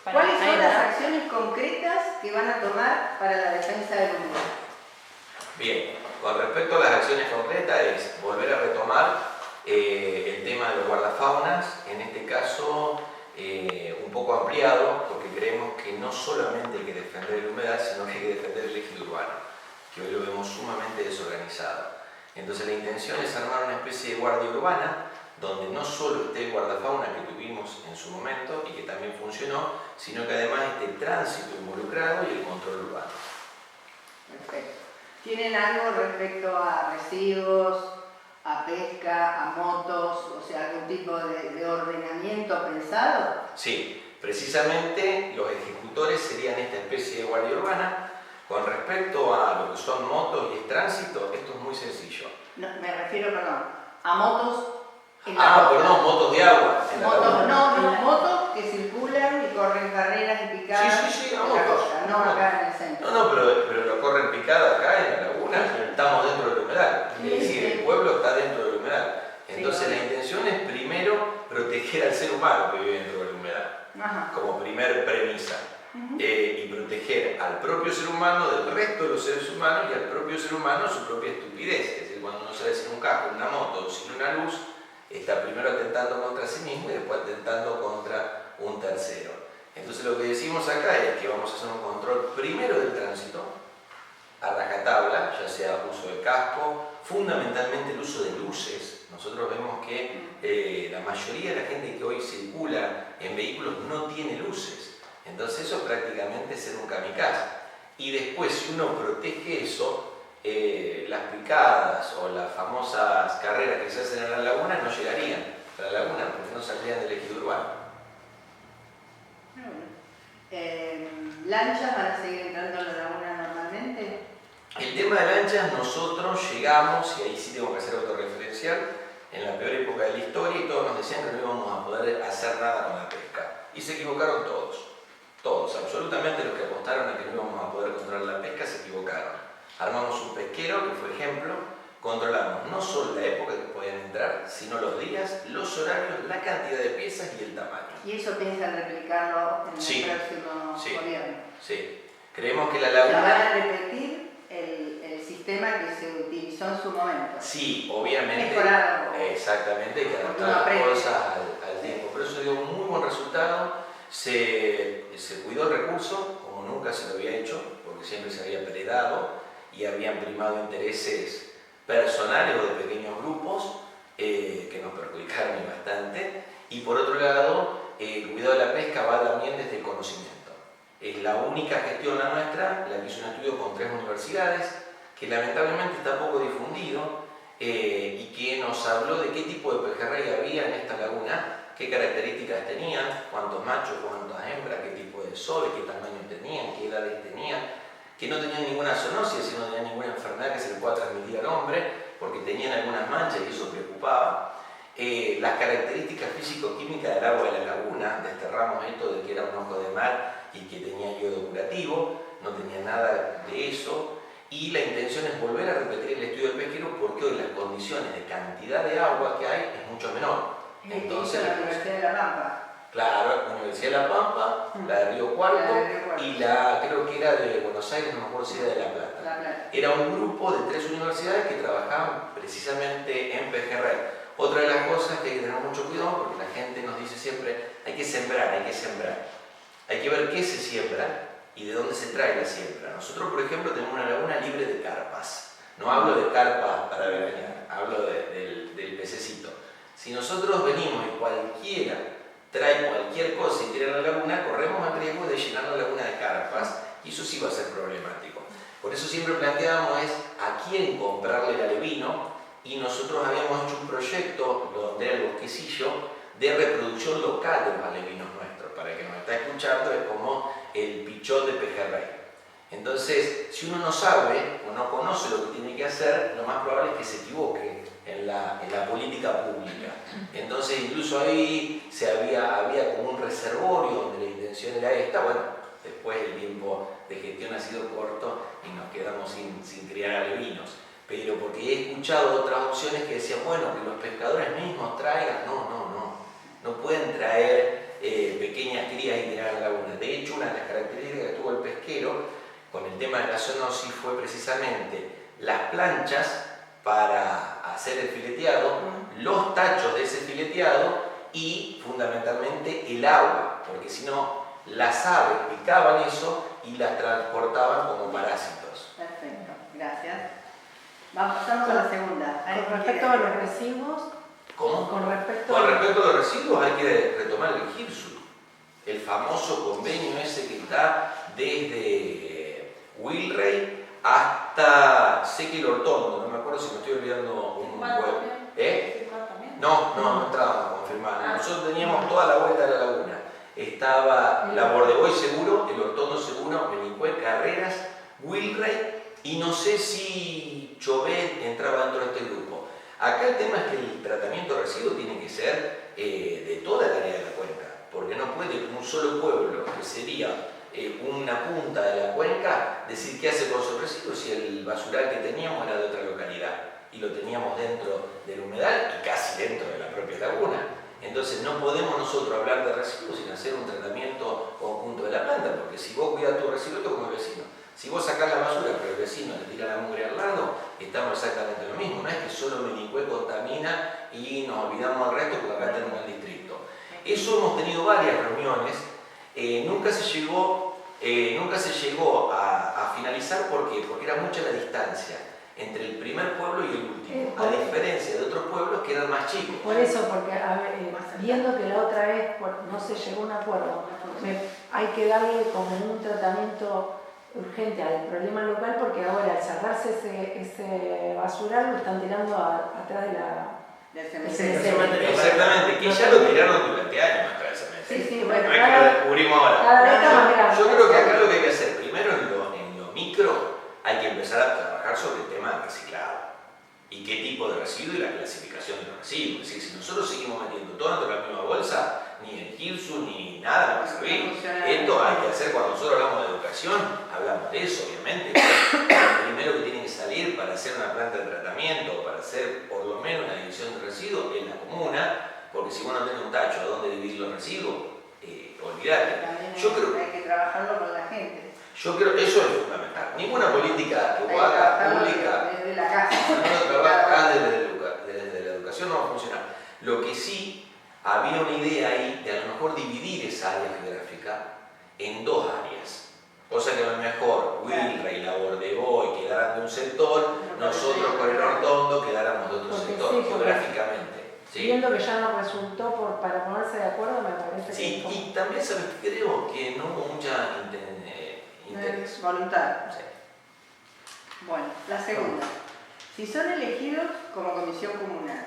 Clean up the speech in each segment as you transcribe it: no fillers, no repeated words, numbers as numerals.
¿Cuáles son las acciones concretas que van a tomar para la defensa del humedal? Bien, con respecto a las acciones concretas es volver a retomar el tema de los guardafaunas, en este caso un poco ampliado, porque creemos que no solamente hay que defender el humedal, sino que hay que defender el ejido urbano, que hoy lo vemos sumamente desorganizado. Entonces la intención es armar una especie de guardia urbana, donde no solo esté el guardafauna que tuvimos en su momento y que también funcionó, sino que además esté el tránsito involucrado y el control urbano. Perfecto. ¿Tienen algo respecto a residuos, a pesca, a motos, o sea, algún tipo de ordenamiento pensado? Sí, precisamente los ejecutores serían esta especie de guardia urbana. Con respecto a lo que son motos y el tránsito, esto es muy sencillo. No, me refiero, perdón, a motos en la Ah, costa. perdón, motos de agua. Motos que circulan y corren carreras y picadas Sí, en la motos. costa, no acá en el centro. No, pero lo corren picada acá en la laguna, estamos dentro del humedal. Es decir, el pueblo está dentro del humedal. Entonces la intención es primero proteger al ser humano que vive dentro del humedal, como primer premisa. Y proteger al propio ser humano del resto de los seres humanos y al propio ser humano su propia estupidez. Es decir, cuando uno sale sin un casco, una moto o sin una luz, está primero atentando contra sí mismo y después atentando contra un tercero. Entonces lo que decimos acá es que vamos a hacer un control primero del tránsito, a rajatabla, ya sea uso de casco, fundamentalmente el uso de luces. Nosotros vemos que la mayoría de la gente que hoy circula en vehículos no tiene luces. Entonces eso es prácticamente ser un kamikaze. Y después, si uno protege eso, las picadas o las famosas carreras que se hacen en la laguna no llegarían a la laguna porque no saldrían del ejido urbano. ¿Lanchas van a seguir entrando a la laguna normalmente? El tema de lanchas, nosotros llegamos, y ahí sí tengo que ser autorreferencial, en la peor época de la historia y todos nos decían que no íbamos a poder hacer nada con la pesca. Y se equivocaron todos. Todos, absolutamente los que apostaron a que no íbamos a poder controlar la pesca se equivocaron. Armamos un pesquero que fue ejemplo, controlamos no solo la época que podían entrar, sino los días, los horarios, la cantidad de piezas y el tamaño. ¿Y eso piensan replicarlo en el próximo gobierno? Sí, creemos que la laguna... ¿Van a repetir el sistema que se utilizó en su momento? Sí, obviamente. Mejorarlo. Exactamente, hay que adaptar las cosas al tiempo. Pero eso dio un muy buen resultado. Se cuidó el recurso como nunca se lo había hecho, porque siempre se había predado y habían primado intereses personales o de pequeños grupos que nos perjudicaron bastante. Y por otro lado, el cuidado de la pesca va también desde el conocimiento. Es la única gestión la nuestra, la que hizo un estudio con 3 universidades, que lamentablemente está poco difundido y que nos habló de qué tipo de pejerrey había en esta laguna, qué características tenían, cuántos machos, cuántas hembras, qué tipo de soles, qué tamaño tenían, qué edades tenían, que no tenían ninguna zoonosis, sino no tenían ninguna enfermedad que se le pueda transmitir al hombre, porque tenían algunas manchas y eso preocupaba. Las características físico-químicas del agua de la laguna, desterramos esto de que era un ojo de mar y que tenía yodo curativo, no tenía nada de eso. Y la intención es volver a repetir el estudio del pesquero porque hoy las condiciones de cantidad de agua que hay es mucho menor. Entonces, la Universidad de La Pampa. Claro, la Universidad de La Pampa, la de Río Cuarto y la, creo que era de Buenos Aires, no me acuerdo si era de La Plata. Era un grupo de 3 universidades que trabajaban precisamente en pejerrey. Otra de las cosas que hay que tener mucho cuidado, porque la gente nos dice siempre, hay que sembrar, hay que sembrar. Hay que ver qué se siembra y de dónde se trae la siembra. Nosotros, por ejemplo, tenemos una laguna libre de carpas. No hablo de carpas para veranear, hablo del pececito. Si nosotros venimos y cualquiera trae cualquier cosa y tira a la laguna, corremos el riesgo de llenar la laguna de carpas y eso sí va a ser problemático. Por eso siempre planteábamos es a quién comprarle el alevino y nosotros habíamos hecho un proyecto donde era el bosquecillo de reproducción local de los alevinos nuestros. Para el que nos está escuchando es como el pichón de pejerrey. Entonces, si uno no sabe o no conoce lo que tiene que hacer, lo más probable es que se equivoque en la política pública. Entonces, incluso ahí había como un reservorio donde la intención era esta. Bueno, después el tiempo de gestión ha sido corto y nos quedamos sin criar alevinos. Pero porque he escuchado otras opciones que decían, bueno, que los pescadores mismos traigan. No pueden traer pequeñas crías ahí tiraban la laguna. De hecho, una de las características que tuvo el pesquero con el tema de la zoonosis fue precisamente las planchas para hacer el fileteado, los tachos de ese fileteado y fundamentalmente el agua, porque si no las aves picaban eso y las transportaban como parásitos. Perfecto, gracias. Pasamos a la segunda. Con respecto a los residuos. ¿Cómo? Con respecto a los residuos hay que retomar el GIRSU, el famoso convenio ese que está desde Wilrey hasta Sequil Hortondo, no me acuerdo si me estoy olvidando un huevo. No estábamos confirmados. Nosotros teníamos toda la vuelta de la laguna. Estaba la Bordeboy seguro, el Hortondo seguro, Menicué, Carreras, Wilrey y no sé si Chauvet entraba dentro de este grupo. Acá el tema es que el tratamiento de residuos tiene que ser de toda el área de la cuenca, porque no puede un solo pueblo, que sería una punta de la cuenca, decir qué hace con sus residuos si el basural que teníamos era de otra localidad y lo teníamos dentro del humedal y casi dentro de la propia laguna. Entonces no podemos nosotros hablar de residuos sin hacer un tratamiento conjunto de la planta, porque si vos cuidas tu residuo, como el vecino. Si vos sacás la basura pero el vecino le tira la mugre al lado, estamos exactamente lo mismo. No es que solo Menicué contamina y nos olvidamos del resto porque acá tenemos el distrito. Eso hemos tenido varias reuniones, nunca se llegó a finalizar. ¿Por qué? Porque era mucha la distancia entre el primer pueblo y el último, a diferencia de otros pueblos que eran más chicos. Por eso, porque viendo que la otra vez no se llegó a un acuerdo, hay que darle como un tratamiento urgente al problema local, porque ahora al cerrarse ese basural lo están tirando atrás de del cementerio. Exactamente, que ya lo tiraron durante años atrás del cementerio. Sí, bueno, no es que lo descubrimos ahora. Cada vez está más grande. Yo creo que acá lo que hay que hacer, primero en lo micro, hay que empezar a trabajar sobre el tema del reciclado y qué tipo de residuo y la clasificación de los residuos. Es decir, si nosotros seguimos metiendo todo dentro de la misma bolsa, ni el GIRSU ni nada va a servir. Esto hay que hacer cuando nosotros hablamos de educación, hablamos de eso, obviamente. Lo primero que tiene que salir para hacer una planta de tratamiento, para hacer por lo menos una división de residuos, es la comuna, porque si vos no tenés un tacho a dónde dividir los residuos, olvidate. Yo creo que hay que trabajarlo con la gente. Yo creo que eso es fundamental. Ninguna política que vos hagas pública, desde la casa. Si no lo trabajás desde la educación no va a funcionar. Lo que sí, había una idea ahí de a lo mejor dividir esa área geográfica en dos áreas. Cosa que a lo mejor Wilrey y la Bordeboy quedaran de un sector, nosotros con el Hortondo quedáramos de otro sector, geográficamente. ¿Sí? Viendo que ya no resultó para ponerse de acuerdo, me parece sí, que... y también, ¿sabes? Creo que no hubo mucha interés. Voluntad. Sí. Bueno, la segunda. Si son elegidos como comisión comunal,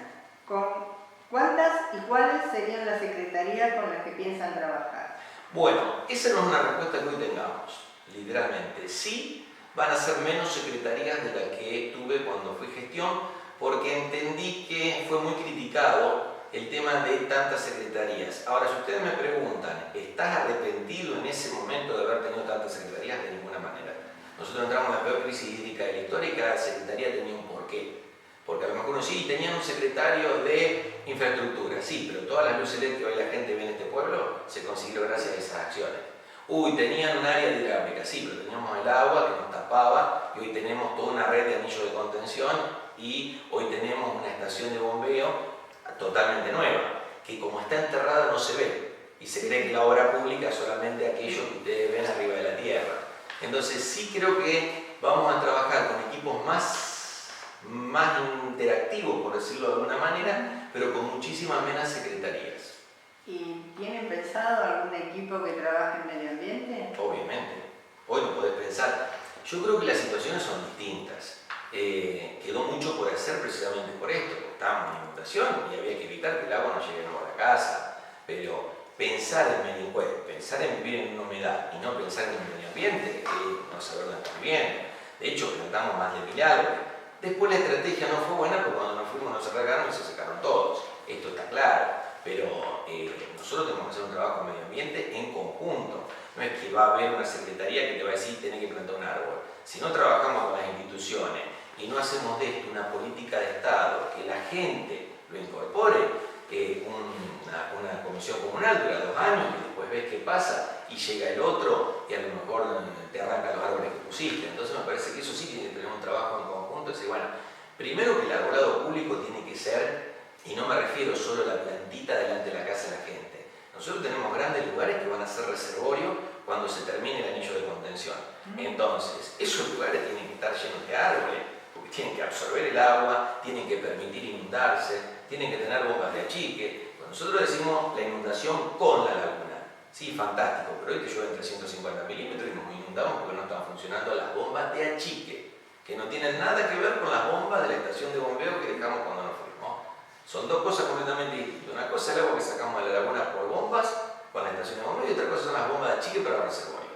¿cuántas y cuáles serían las secretarías con las que piensan trabajar? Bueno, esa no es una respuesta que hoy tengamos, literalmente. Sí, van a ser menos secretarías de las que tuve cuando fui gestión, porque entendí que fue muy criticado el tema de tantas secretarías. Ahora, si ustedes me preguntan, ¿estás arrepentido en ese momento de haber tenido tantas secretarías? De ninguna manera. Nosotros entramos en la peor crisis hídrica de la historia y cada secretaría tenía un porqué. Porque a lo mejor uno sí, tenían un secretario de infraestructura, sí, pero todas las luces LED que hoy la gente ve en este pueblo se consiguió gracias a esas acciones. Tenían un área de hidráulica, sí, pero teníamos el agua que nos tapaba y hoy tenemos toda una red de anillos de contención y hoy tenemos una estación de bombeo totalmente nueva, que como está enterrada no se ve y se cree que la obra pública es solamente aquello que ustedes ven arriba de la tierra. Entonces sí creo que vamos a trabajar con equipos más interactivos, por decirlo de alguna manera, pero con muchísimas menos secretarías. ¿Y tienen pensado algún equipo que trabaje en medio ambiente? Obviamente, hoy no podés pensar. Yo creo que las situaciones son distintas. Quedó mucho por hacer precisamente por esto. Estábamos en inundación y había que evitar que el agua no llegue a la casa. Pero pensar en Menicué, pensar en vivir en una humedad y no pensar en el medio ambiente, no saber dónde estamos bien. De hecho, plantamos más de 1000 árboles. Después la estrategia no fue buena porque cuando nos fuimos nos arreglaron y se secaron todos. Esto está claro. Pero nosotros tenemos que hacer un trabajo en medio ambiente en conjunto. No es que va a haber una secretaría que te va a decir tenés que plantar un árbol. Si no trabajamos con las instituciones y no hacemos de esto una política de Estado, que la gente lo incorpore, una comisión comunal dura 2 años y después ves qué pasa y llega el otro y a lo mejor te arranca los árboles que pusiste. Entonces me parece que eso sí tiene que tener un trabajo en conjunto, es decir, bueno, primero que el arbolado público tiene que ser, y no me refiero solo a la plantita delante de la casa de la gente. Nosotros tenemos grandes lugares que van a ser reservorio cuando se termine el anillo de contención. Entonces, esos lugares tienen que estar llenos de árboles, porque tienen que absorber el agua, tienen que permitir inundarse, tienen que tener bombas de achique. Pues nosotros decimos la inundación con la laguna. Sí, fantástico, pero hoy que llueven 350 milímetros y nos inundamos porque no están funcionando las bombas de achique, que no tienen nada que ver con las bombas de la estación de bombeo que dejamos cuando nos fuimos. Son dos cosas completamente distintas. Una cosa es el agua que sacamos de la laguna por bombas con la estación de bombeo y otra cosa son las bombas de achique para el reservorio.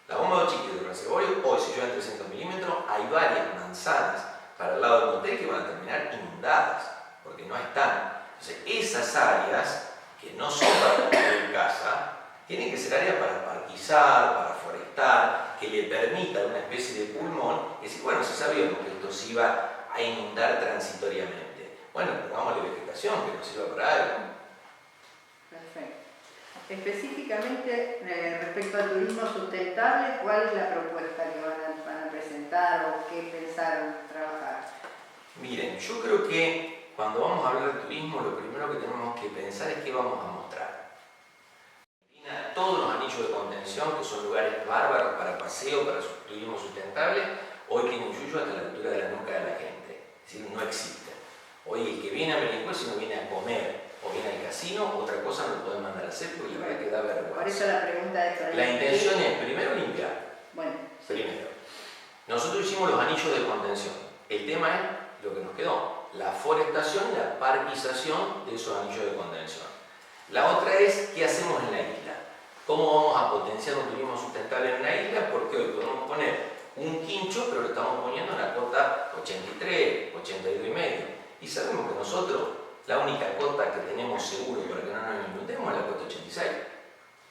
La bomba de achique del reservorio, hoy si llueven 300 milímetros, hay varias manzanas para el lado del hotel que van a terminar inundadas, porque no están. Entonces, esas áreas que no son para construir casa, tienen que ser áreas para parquizar, para forestar, que le permitan una especie de pulmón, y decir, bueno, se sabíamos que esto se iba a inundar transitoriamente. Bueno, pongámosle vegetación, que nos sirva para algo. Perfecto. Específicamente, respecto al turismo sustentable, ¿cuál es la propuesta que van a presentar o qué pensaron trabajar? Miren, yo creo que cuando vamos a hablar de turismo, lo primero que tenemos que pensar es qué vamos a mostrar. Todos los anillos de contención, que son lugares bárbaros para paseo, para turismo sustentable, hoy tienen yuyo hasta la altura de la nuca de la gente. Es decir, no existen. Hoy el que viene a Melicuel, si no viene a comer o viene al casino, otra cosa no lo pueden mandar a hacer porque la verdad que da vergüenza. Por eso la pregunta es... La intención es primero limpiar. Bueno. Primero. Nosotros hicimos los anillos de contención. El tema es lo que nos quedó, la forestación y la parquización de esos anillos de contención. La otra es qué hacemos en la isla. ¿Cómo vamos a potenciar un turismo sustentable en una isla? Porque hoy podemos poner un quincho, pero lo estamos poniendo en la cota 83, 82 y medio. Y sabemos que nosotros, la única cota que tenemos seguro para que no nos inundemos es la cota 86.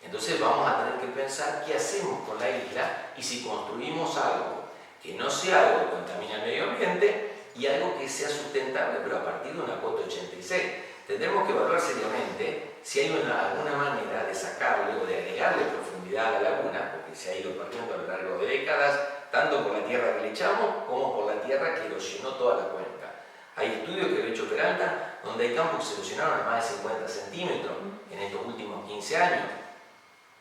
Entonces vamos a tener que pensar qué hacemos con la isla y si construimos algo que no sea algo que contamine el medio ambiente y algo que sea sustentable, pero a partir de una cota 86. Tendremos que evaluar seriamente si hay alguna manera de sacarle o de agregarle profundidad a la laguna, porque se ha ido perdiendo a lo largo de décadas, tanto por la tierra que le echamos como por la tierra que erosionó toda la cuenca. Hay estudios que lo ha hecho Peralta, donde hay campos que se erosionaron a más de 50 centímetros en estos últimos 15 años.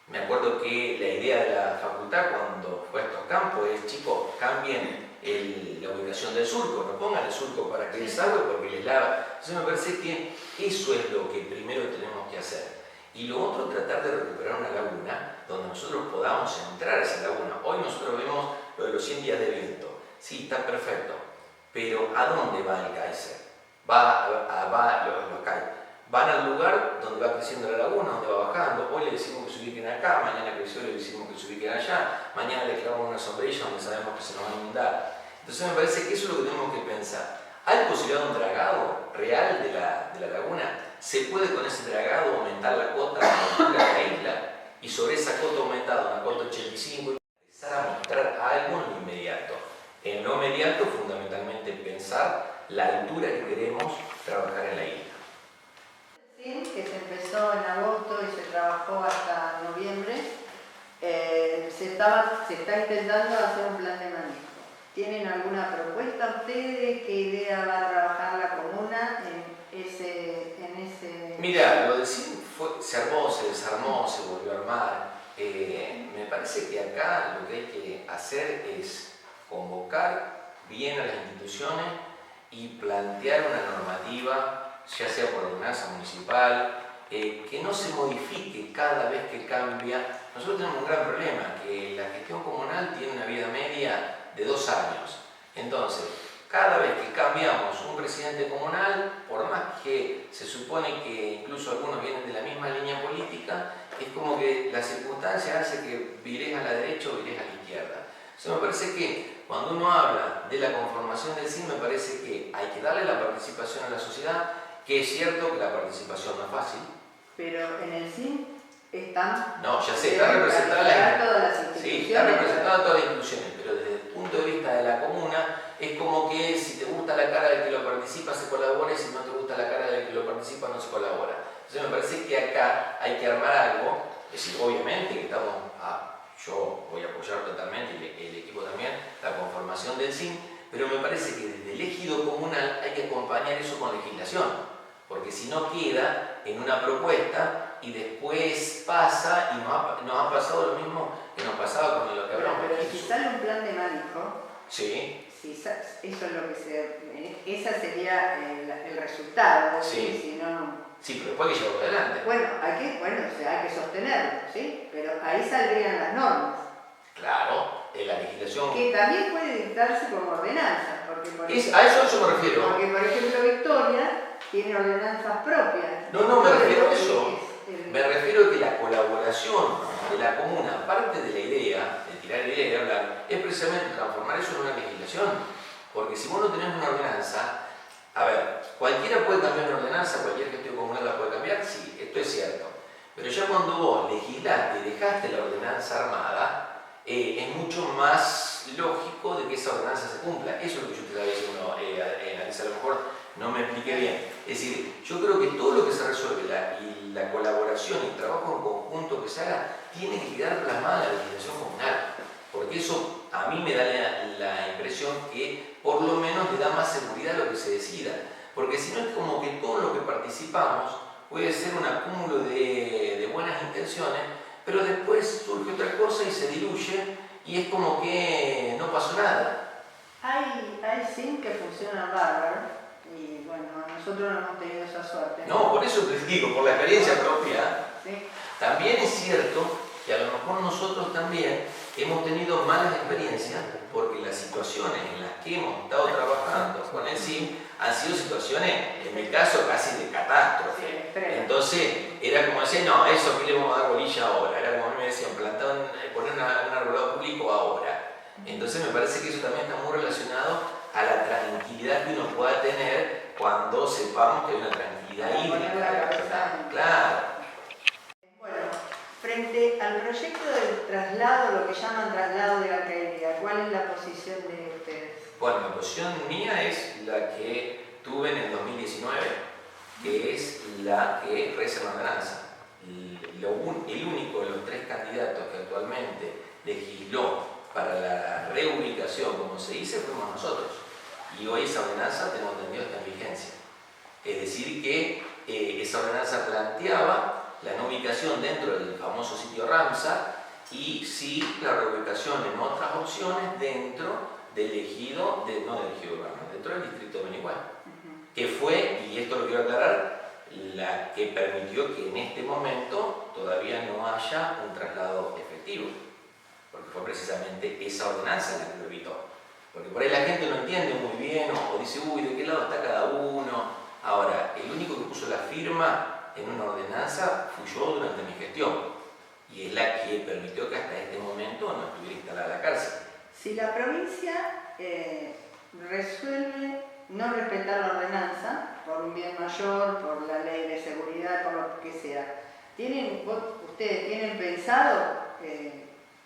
Me acuerdo que la idea de la facultad cuando fue a estos campos es, chicos, cambien la ubicación del surco, no pongan el surco para que desagüe porque les lava. Entonces me parece que eso es lo que primero tenemos que hacer. Y lo otro, tratar de recuperar una laguna donde nosotros podamos entrar a esa laguna. Hoy nosotros vemos lo de los 100 días de viento. Sí, está perfecto, pero ¿a dónde va el Kaiser? Los Kaiser. Van al lugar donde va creciendo la laguna, donde va bajando. Hoy le decimos que se ubiquen acá, mañana creció le decimos que se ubiquen allá, mañana le clavamos una sombrilla donde sabemos que se nos va a inundar. Entonces me parece que eso es lo que tenemos que pensar. ¿Hay posibilidad de un dragado real de la laguna? ¿Se puede con ese dragado aumentar la cota de la isla? Y sobre esa cota aumentada, una cota 85, empezar a mostrar algo en lo inmediato. En lo inmediato, fundamentalmente, pensar la altura que queremos trabajar en la isla. Que se empezó en agosto y se trabajó hasta noviembre, se está intentando hacer un plan de manejo. ¿Tienen alguna propuesta ustedes? ¿Qué idea va a trabajar la comuna en ese...? Mira, lo de CIN se armó, se desarmó, se volvió a armar. Me parece que acá lo que hay que hacer es convocar bien a las instituciones y plantear una normativa, ya sea por ordenanza municipal, que no se modifique cada vez que cambia. Nosotros tenemos un gran problema, que la gestión comunal tiene una vida media de 2 años. Entonces, cada vez que cambiamos un presidente comunal, por más que se supone que incluso algunos vienen de la misma línea política, es como que la circunstancia hace que vires a la derecha o vires a la izquierda. Entonces me parece que cuando uno habla de la conformación del CIN, me parece que hay que darle la participación a la sociedad, que es cierto que la participación no es fácil. Pero en el CIN están... No, ya sé, está representada todas las instituciones. Sí, está representada todas las instituciones, pero desde el punto de vista de la comuna, es como que si te gusta la cara del que lo participa, se colabora, y si no te gusta la cara del que lo participa, no se colabora. Entonces me parece que acá hay que armar algo Es decir, obviamente que estamos, yo voy a apoyar totalmente, y el equipo también, la conformación del SIN, pero me parece que desde el ejido comunal hay que acompañar eso con legislación, porque si no queda en una propuesta y después pasa, y nos ha pasado lo mismo que nos pasaba con lo que hablamos. Pero si sale un plan de manejo, sí. Si eso es lo que esa sería el resultado, sí. Si no, sí, pero después hay que llevarlo adelante. Bueno, hay que sostenerlo, ¿sí? Pero ahí saldrían las normas. Claro, la legislación... Que también puede dictarse como ordenanza. A eso yo me refiero. Porque, por ejemplo, Victoria tiene ordenanzas propias. No, me refiero a eso. Me refiero a que la colaboración de la comuna, aparte de la idea, de tirar la idea y de hablar, es precisamente transformar eso en una legislación. Porque si vos no tenés una ordenanza, a ver, cualquiera puede cambiar una ordenanza, cualquier gestión comunal la puede cambiar, sí, esto es cierto. Pero ya cuando vos legislaste y dejaste la ordenanza armada, es mucho más lógico de que esa ordenanza se cumpla. Eso es lo que yo te estaba diciendo, Analisa, a lo mejor no me expliqué bien. Es decir, yo creo que todo lo que se resuelve y la colaboración y el trabajo en conjunto que se haga tiene que quedar plasmada en la legislación comunal, porque eso a mí me da la impresión que por lo menos le da más seguridad a lo que se decida, porque si no es como que todo lo que participamos puede ser un acúmulo de buenas intenciones, pero después surge otra cosa y se diluye y es como que no pasó nada. Hay SIN que funcionan bárbaro. Y bueno, nosotros no hemos tenido esa suerte. No, por eso te digo, por la experiencia propia, sí. También es cierto que a lo mejor nosotros también hemos tenido malas experiencias porque las situaciones en las que hemos estado trabajando con el SIN han sido situaciones, en mi caso, casi de catástrofe. Sí, entonces, era como decir, no, eso que le vamos a dar bolilla ahora. Era como a mí me decían, poner un arbolado público ahora. Entonces me parece que eso también está muy relacionado a la tranquilidad que uno pueda tener cuando sepamos que hay una tranquilidad hídrica. Claro. Bueno, frente al proyecto del traslado, lo que llaman traslado de la alcaldía, ¿cuál es la posición de ustedes? Bueno, la posición mía es la que tuve en el 2019, que es la que reza la ordenanza. El único de los tres candidatos que actualmente legisló para la reubicación, como se dice, fuimos nosotros. Y hoy esa ordenanza, tengo entendido, está en vigencia. Es decir, que esa ordenanza planteaba la no ubicación dentro del famoso sitio Ramsar y sí la reubicación en otras opciones dentro del ejido, no del ejido urbano, dentro del distrito de Benicuén. Que fue, y esto lo quiero aclarar, la que permitió que en este momento todavía no haya un traslado efectivo. Porque fue precisamente esa ordenanza la que lo evitó. Porque por ahí la gente no entiende muy bien o dice, uy, ¿de qué lado está cada uno? Ahora, el único que puso la firma en una ordenanza fui yo durante mi gestión. Y es la que permitió que hasta este momento no estuviera instalada la cárcel. Si la provincia resuelve no respetar la ordenanza por un bien mayor, por la ley de seguridad, por lo que sea, ¿ustedes tienen pensado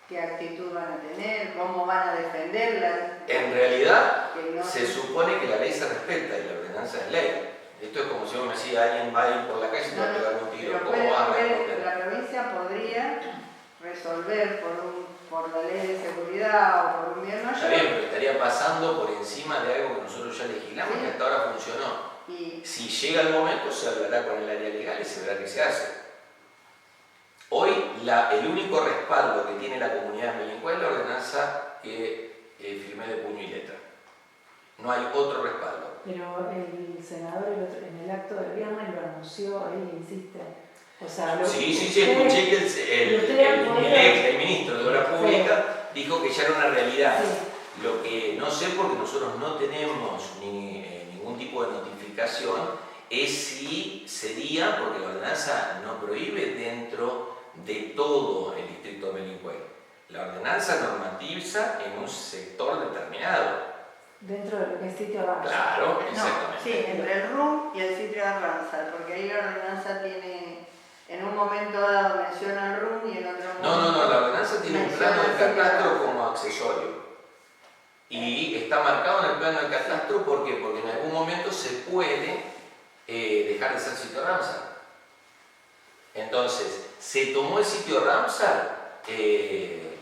qué actitud van a tener, cómo van a defenderla? En realidad, se supone que la ley se respeta y la ordenanza es ley. Esto es como si me decía, alguien va a ir por la calle y te va a pegar un tiro. ¿Cómo va a responder? La provincia podría resolver por la ley de seguridad o por un bien mayor. Está bien, pero estaría pasando por encima de algo que nosotros ya legislamos y que hasta ahora funcionó. Si llega el momento, se hablará con el área legal y se verá qué se hace. Hoy, el único respaldo que tiene la comunidad de Benicuén es la ordenanza que firmé de puño y letra. No hay otro respaldo. Pero el senador en el acto del viernes lo anunció, él insiste. O sea, sí, escuché que el ministro de Obras Públicas dijo que ya era una realidad. Sí. Lo que no sé, porque nosotros no tenemos ningún tipo de notificación, es si sería, porque la ordenanza no prohíbe dentro de todo el distrito de Benicuén. La ordenanza normativiza en un sector determinado. Dentro de lo que es sitio Ramsar. Claro, exactamente. Sí, entre el RUM y el sitio de Ramsar, porque ahí la ordenanza tiene, en un momento dado menciona el RUM y en otro momento... No, la ordenanza tiene un plano de catastro como accesorio. Y está marcado en el plano de catastro, ¿por qué? Porque en algún momento se puede dejar de ser sitio Ramsar. Entonces, se tomó el sitio Ramsar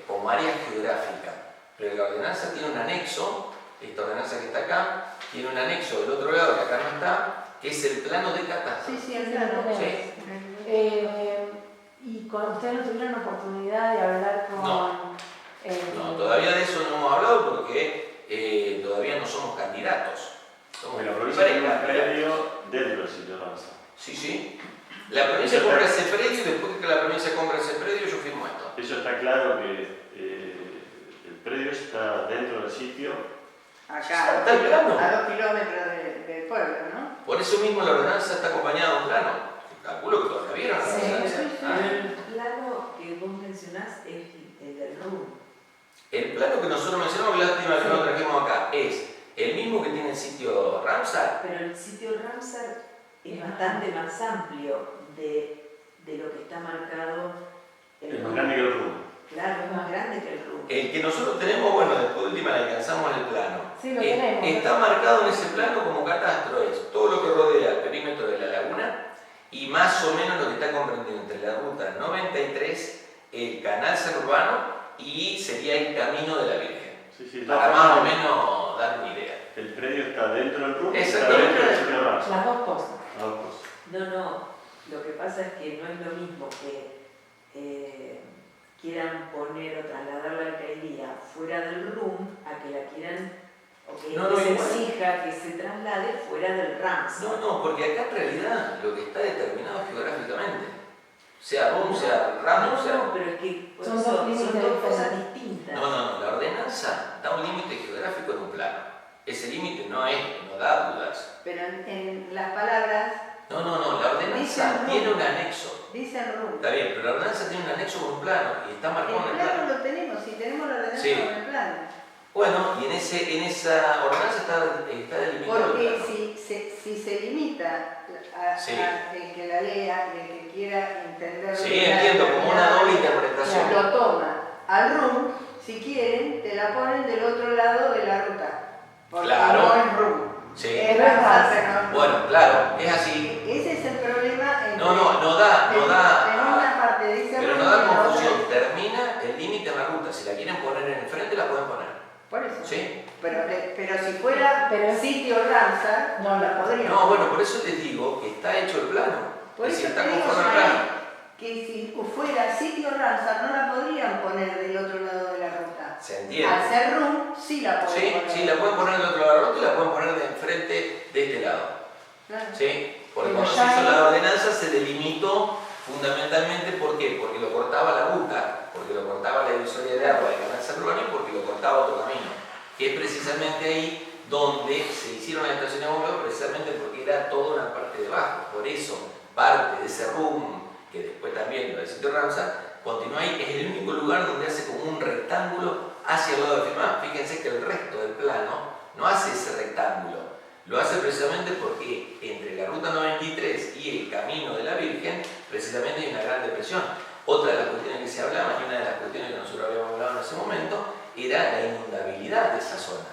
como área geográfica, pero la ordenanza tiene un anexo, esta ordenanza que está acá, tiene un anexo del otro lado que acá no está, que es el plano de catastro. Sí, el plano. Sí. Y cuando ustedes no tuvieron oportunidad de hablar con... No, todavía de eso no hemos hablado porque todavía no somos candidatos. Somos la provincia tiene un predio dentro del sitio Ramsar. Sí. La provincia compra ese predio y después que la provincia compra ese predio yo firmo esto. Eso está claro que el predio está dentro del sitio. Acá, Está el plano. a 2 kilómetros del pueblo, ¿no? Por eso mismo la ordenanza está acompañada de un plano. Calculo que todos la vieron. Sí, El plano que vos mencionás es el del RUM. El plano que nosotros mencionamos, lástima que no lo trajimos acá, es el mismo que tiene el sitio Ramsar. Pero el sitio Ramsar es bastante más amplio de lo que está marcado el Es más RUM. grande que el RUM. Claro, es más grande que el RUM. El que nosotros tenemos, bueno, después de última le alcanzamos el plano. Sí, lo tenemos. Está marcado en ese plano como catastro, es todo lo que rodea el perímetro de la laguna y más o menos lo que está comprendido entre la ruta 93, el canal San Urbano y sería el camino de la Virgen. Sí, Para más o menos dar una idea. El predio está dentro del RUM y está Exactamente. dentro del sitio Ramsar. Las dos cosas. Las dos cosas. No, lo que pasa es que no es lo mismo que quieran poner o trasladar la alcaldía fuera del RUM a que la quieran o que se exija que se traslade fuera del Ramsar. No, porque acá en realidad lo que está determinado geográficamente, sea RUM, sea RAM, sea... No, pero es que Son son dos límites dos cosas diferentes. distintas. No, la ordenanza da un límite geográfico en un plano. Ese límite no da dudas. Pero en las palabras No, la ordenanza tiene un anexo. dicen RUM. Está bien, pero la ordenanza tiene un anexo con un plano y está marcado en El el plano. plano lo tenemos, si tenemos la ordenanza Sí. con el plano. Bueno, y en esa ordenanza está delimitado el Porque plano. si se limita Sí. a el que la lea y el que quiera entender Sí, entiendo, como una doble interpretación. lo toma al RUM, si quieren, te la ponen del otro lado de la ruta. Porque Claro. no es RUM. Sí. Es Ramsar, pero no es RUM. Bueno, claro, es así. Ese es el problema. No da. En una parte dice Pero RUM no y da en la otra confusión, dice- termina el límite en la ruta. Si la quieren poner en el frente, la pueden poner. Por eso. ¿Sí? Pero si fuera Pero- sitio Ramsar, no la podríamos. No, bueno, por eso les digo que está hecho el plano. Por Es eso decir, te está digo, conforme al plano. que si fuera sitio Ramsar no la podrían poner del otro lado de la ruta. ¿Se entiende? Al ser RUM sí la pueden Sí, poner. sí, la pueden poner del otro lado de la ruta y la pueden poner de enfrente de este lado. Claro. ¿Sí? Porque Pero cuando se ya hizo ahí- la ordenanza se delimitó fundamentalmente, ¿por qué? Porque lo cortaba la ruta, porque lo cortaba la divisoria de agua del canal San Urbano y porque lo cortaba otro camino. Que es precisamente ahí donde se hicieron las estaciones de bombeo, precisamente porque era toda una parte de abajo. Por eso, parte de ese RUM, que después también lo del sitio Ramsar, continúa ahí, es el único lugar donde hace como un rectángulo hacia el lado de firmar. Fíjense que el resto del plano no hace ese rectángulo. Lo hace precisamente porque entre la ruta 93 y el camino de la Virgen, precisamente hay una gran depresión. Otra de las cuestiones que se hablaban, y una de las cuestiones que nosotros habíamos hablado en ese momento, era la inundabilidad de esa zona.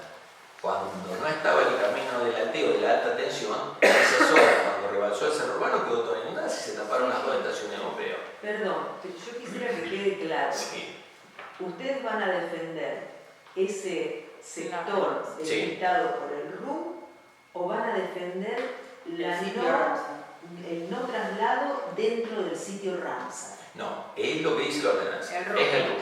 Cuando no estaba el camino del alteo de la alta tensión, esa zona, cuando rebalsó el Cerro Urbano, quedó toda inundada y se taparon las dos estaciones de bombeo. Perdón, pero yo quisiera que quede claro. Sí. ¿Ustedes van a defender ese sector Sí. delimitado por el RUM o van a defender la El sitio no, Ramsar. el no traslado dentro del sitio Ramsar? No, es lo que dice la ordenanza. El RUM. Es el RUM.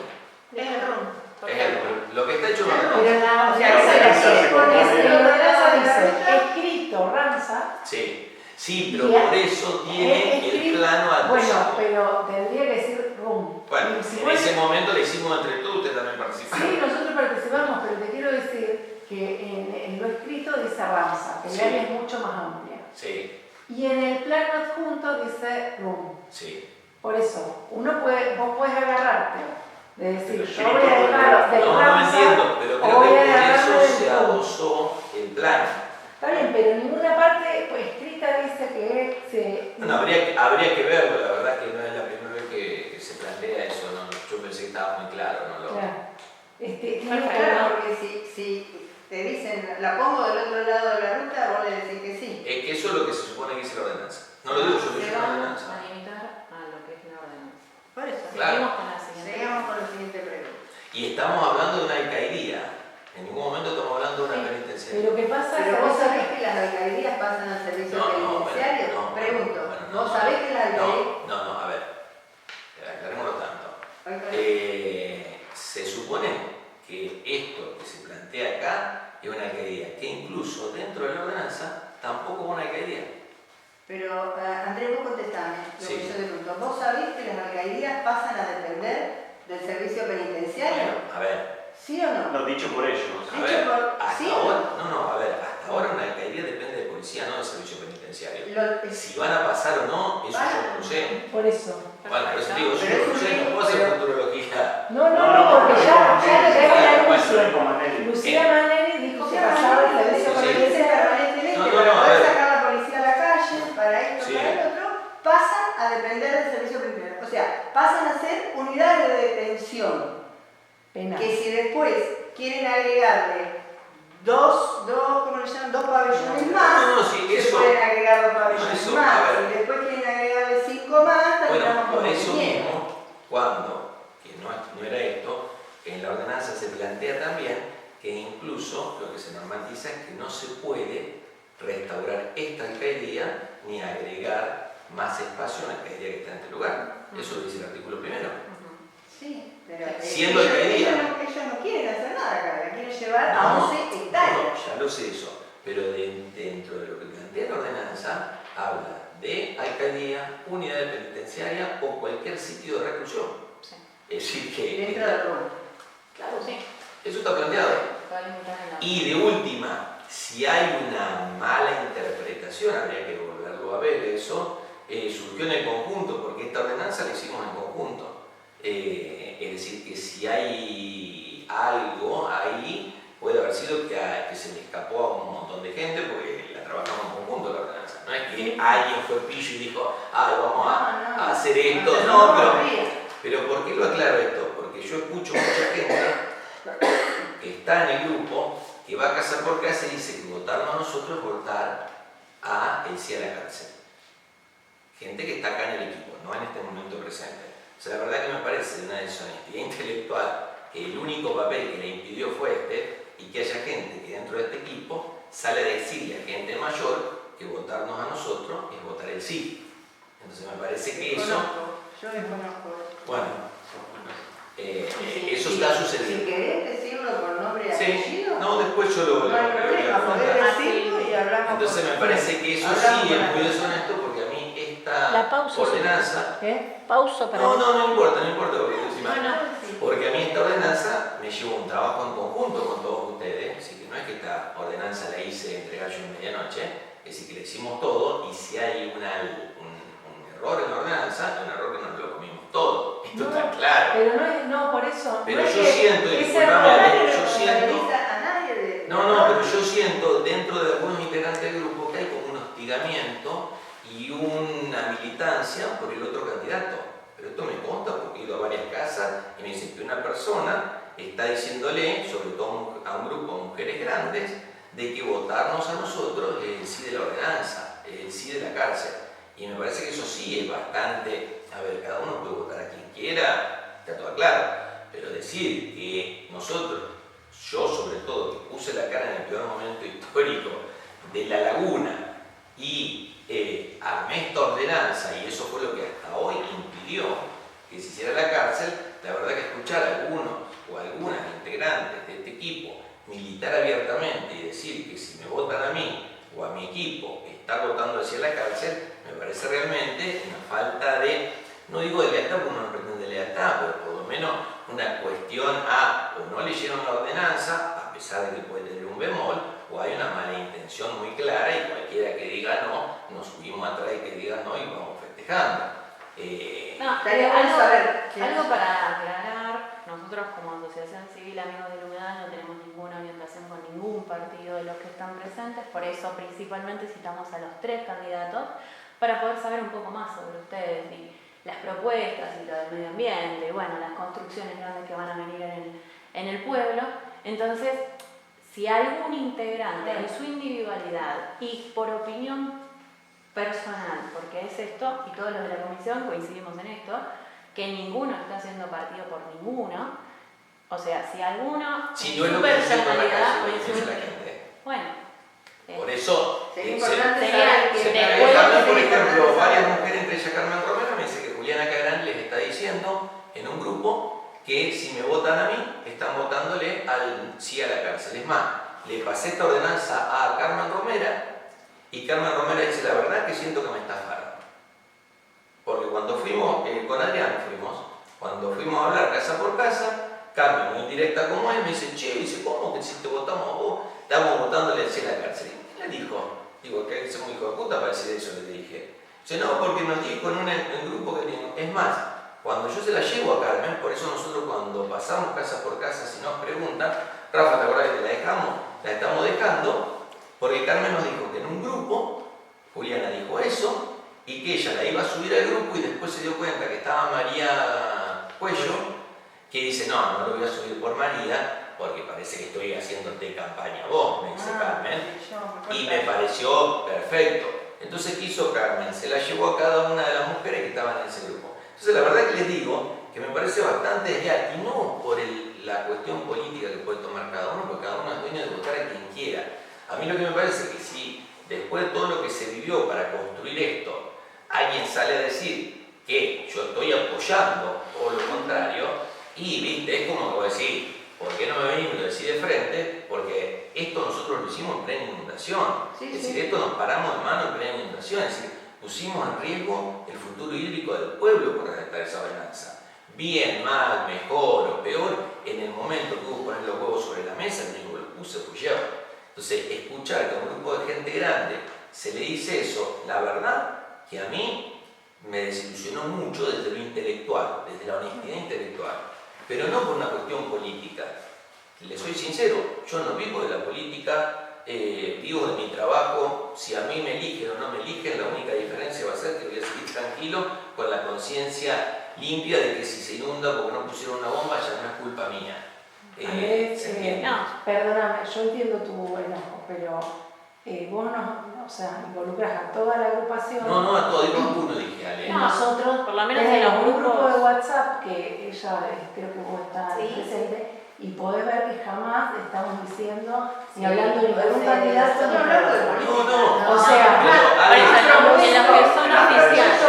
Es el RUM. Es el RUM. Lo que está hecho en la Pero ordenanza. la O sea, ordenanza se compone- la ordenanza dice escrito Ramsar. Sí, pero Y por eso tiene el escrito- plano Bueno, adosado. pero tendría que decir RUM. Bueno, Y si en vos- ese momento le hicimos entre todos, usted también participó. Sí, nosotros participamos, pero te quiero decir que en lo escrito dice Ramsar, que el Sí. área es mucho más amplia. Sí, Y en el plano adjunto dice RUM. sí. Por eso, vos puedes agarrarte de decir, Pero yo voy a agarrar del No me Ramsar, entiendo, pero o creo voy que a por agarrarme eso del se RUM. adosó el plano. Está bien, pero en ninguna parte pues, escrita dice que se... Bueno, habría que verlo, la verdad que no es la primera vez que se plantea eso, ¿no? Yo pensé que estaba muy claro, ¿no? Claro. Tiene que Claro, haber- porque si te dicen, la pongo del otro lado de la ruta, vos le decís que sí. Es que eso es lo que se supone que dice la ordenanza. No lo digo yo, lo dice Se la van ordenanza. a limitar a lo que Por eso, Claro. Seguimos con la siguiente. sigamos con la siguiente pregunta. Y estamos hablando de una alcaidía. En ningún momento estamos hablando de una penitenciaria. Pero ¿qué pasa? Pero vos sabés que las alcaldías pasan al servicio penitenciario. no, Pregunto, bueno, ¿vos sabés que las alcaldías... No, a ver, aclarémoslo tanto. Se supone que esto que se plantea acá es una alcaldía, que incluso dentro de la ordenanza tampoco es una alcaldía. Pero, Andrés, vos contestame lo Sí. que yo te pregunto. ¿Vos sabés que las alcaldías pasan a depender del servicio penitenciario? Bueno, a ver. ¿Sí o no? No, dicho por ellos. A Dicho ver, por- hasta ¿sí? ahora, a ver, hasta ahora una alcaldía depende de policía, no del servicio penitenciario. Si van a pasar o no, eso yo no lo sé. Por eso. Bueno, por eso digo, yo Pero no lo sé, no puedo hacer pero- futurología. No, porque ya hay una anuncio. Lucía. Lucía Manelli dijo que pasaba el servicio Sí. penitenciario. permanentemente, No, para a poder ver. sacar a la policía a la calle, para esto, Sí. para el otro, pasan a depender del servicio penitenciario. O sea, pasan a ser unidades de detención. Penal. Que si después quieren agregarle ¿cómo le llaman? Dos pabellones más, No, sí, se eso. pueden agregar dos pabellones eso, más. a ver. Si después quieren agregarle 5 más, terminamos Bueno, por con eso 500. mismo, cuando, que no era esto, en la ordenanza se plantea también que incluso lo que se normatiza es que no se puede restaurar esta alcaldía ni agregar más espacio en la alcaldía que está en este lugar. Eso lo dice el artículo primero. Sí, pero Siendo ellos, alcaldía. ellos no quieren hacer nada acá, la quieren llevar a No, 11 hectáreas. ya lo sé eso, pero dentro de lo que plantea la ordenanza habla de alcaldía, unidad penitenciaria o cualquier sitio de reclusión. Sí. Es decir que Dentro del rumbo. Claro, sí. eso está planteado. Toda la mitad en la- Y de última, si hay una mala interpretación, habría que volverlo a ver eso, surgió en el conjunto, porque esta ordenanza la hicimos en conjunto. Es decir, que si hay algo ahí, puede haber sido que se le escapó a un montón de gente, porque la trabajamos en conjunto la ordenanza. No es que alguien fue pillo y dijo, vamos a hacer esto. No, pero ¿por qué lo aclaro esto? Porque yo escucho mucha gente que está en el grupo, que va casa por casa y dice que votarnos a nosotros es votar a el sí a la cárcel. Gente que está acá en el equipo, no en este momento presente. O sea, la verdad que me parece de una deshonestidad intelectual que el único papel que le impidió fue este, y que haya gente que dentro de este equipo sale a decirle a gente mayor que votarnos a nosotros es votar el sí. Entonces me parece que eso, Yo desconozco. bueno, eso está Si sucediendo. querés decirlo con nombre y Sí, apellido, no, después yo lo no hay problema, podés decirlo y hablamos. Entonces me parece que eso hablamos sí con es la muy persona. deshonesto porque a mí La esta pausa. ordenanza... Pausa para... No importa porque encima... Bueno, Porque a mí esta ordenanza me llevó un trabajo en conjunto con todos ustedes, así que no es que esta ordenanza la hice entre gallo y medianoche, es decir, que le hicimos todo y si hay un error en la ordenanza, un error que nos lo comimos todo, esto está claro. Pero no, por eso. Pero no es yo que siento, y ese disculpame, error- Nadie yo siento... responsabiliza a nadie de... No, pero yo siento dentro de algunos integrantes del grupo que hay como un hostigamiento y una militancia por el otro candidato. Pero esto me consta porque he ido a varias casas y me dicen que una persona está diciéndole, sobre todo a un grupo de mujeres grandes, de que votarnos a nosotros es el sí de la ordenanza, es el sí de la cárcel. Y me parece que eso sí es bastante, a ver, cada uno puede votar a quien quiera, está todo claro, pero decir que nosotros, yo sobre todo, que puse la cara en el peor momento histórico de la laguna y armé esta ordenanza, y eso fue lo que hasta hoy impidió que se hiciera la cárcel, la verdad que escuchar a algunos o algunas integrantes de este equipo militar abiertamente y decir que si me votan a mí o a mi equipo está votando hacia la cárcel, me parece realmente una falta de, no digo de lealtad porque uno no pretende lealtad, pero por lo menos una cuestión a o no leyeron la ordenanza, a pesar de que puede tener un bemol, o hay una mala intención muy clara y cualquiera que diga no, nos subimos atrás y que diga no y vamos festejando. No, Estaría bueno algo, saber qué algo es. para aclarar, nosotros como Asociación Civil Amigos del Humedal no tenemos ninguna orientación con ningún partido de los que están presentes, por eso principalmente citamos a los 3 candidatos para poder saber un poco más sobre ustedes y las propuestas y lo del medio ambiente, y bueno, las construcciones grandes que van a venir en el pueblo. Entonces, si algún integrante en su individualidad y por opinión personal, porque es esto, y todos los de la comisión coincidimos en esto, que ninguno está haciendo partido por ninguno. O sea, si alguno si en no es su lo que dice personalidad, la gente. bueno, Por eso, sería importante sería saber que que después- también, por sería ejemplo, importante varias saber- mujeres, entre ellas Carmen Romero, me dice que Juliana Cagrán les está diciendo en un grupo que si me votan a mí, están votándole sí a la cárcel. Es más, le pasé esta ordenanza a Carmen Romera y Carmen Romera dice, la verdad que siento que me estafaron. Porque cuando fuimos, con Adrián cuando fuimos a hablar casa por casa, Carmen, muy directa como es, me dice, che, dice, ¿cómo que si te votamos a vos? Estamos votándole hacia la cárcel. ¿Y qué le dijo? Digo, que es muy hijo de puta para decir eso, le dije. Dice, no, porque nos dijo en un grupo que tiene. Es más, cuando yo se la llevo a Carmen, por eso nosotros cuando pasamos casa por casa, si nos preguntan, Rafa, ¿te acordás que te la dejamos? La estamos dejando, porque Carmen nos dijo que en un grupo, Juliana dijo eso, y que ella la iba a subir al grupo y después se dio cuenta que estaba María Cuello, que dice, no lo voy a subir por María, porque parece que estoy haciéndote campaña vos, me dice Carmen, y me pareció perfecto. Entonces, ¿qué hizo Carmen? Se la llevó a cada una de las mujeres que estaban en ese grupo. Entonces, la verdad que les digo que me parece bastante desleal, y no por la cuestión política que puede tomar cada uno, porque cada uno es dueño de votar a quien quiera. A mí lo que me parece que si después de todo lo que se vivió para construir esto, alguien sale a decir que yo estoy apoyando o lo contrario, y viste, es como que decir, ¿por qué no me venís y me lo decís de frente? Porque esto nosotros lo hicimos en plena inundación. Es decir, esto nos paramos de mano en plena inundación, es decir, pusimos en riesgo el futuro hídrico del pueblo por redactar esa ordenanza. Bien, mal, mejor o peor, en el momento que hubo que poner los huevos sobre la mesa, el único que lo puse fui yo. Entonces, escuchar que a un grupo de gente grande se le dice eso, la verdad que a mí me desilusionó mucho desde lo intelectual, desde la honestidad intelectual, pero no por una cuestión política. Les soy sincero, yo no vivo de la política, vivo de mi trabajo. Si a mí me eligen o no me eligen, la única diferencia va a ser que voy a seguir tranquilo con la conciencia limpia de que si se inunda porque no pusieron una bomba ya no es culpa mía. Perdóname, yo entiendo tu enojo, pero vos no, o sea, involucras a toda la agrupación. No, a todo, digo a uno, dije, Ale. No, nosotros, por lo menos en los un grupo grupos de WhatsApp que ella, creo que vos estás presente, y podés ver que jamás estamos diciendo ni hablando ni de un candidato ni de otro. No. O sea, en los que son oficiales.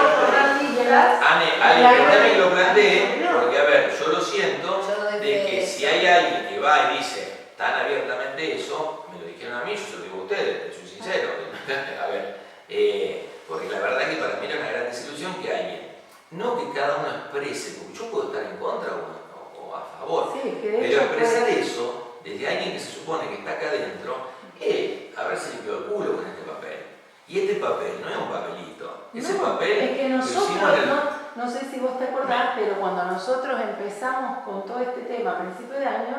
Ale, permítame que lo plantee, porque a ver, yo lo siento, de que si hay alguien que va y dice tan abiertamente eso, me lo dijeron a mí, yo se lo digo a ustedes, soy sincero. A ver, porque la verdad que para mí era una gran desilusión que alguien, no que cada uno exprese, porque yo puedo estar en contra o a favor, pero expresar eso desde alguien que se supone que está acá adentro, haberse limpiado el culo con este papel. Y este papel no es un papelito, ese papel es que nosotros, lo hicimos en el... no sé si vos te acordás, pero cuando nosotros empezamos con todo este tema a principios de año,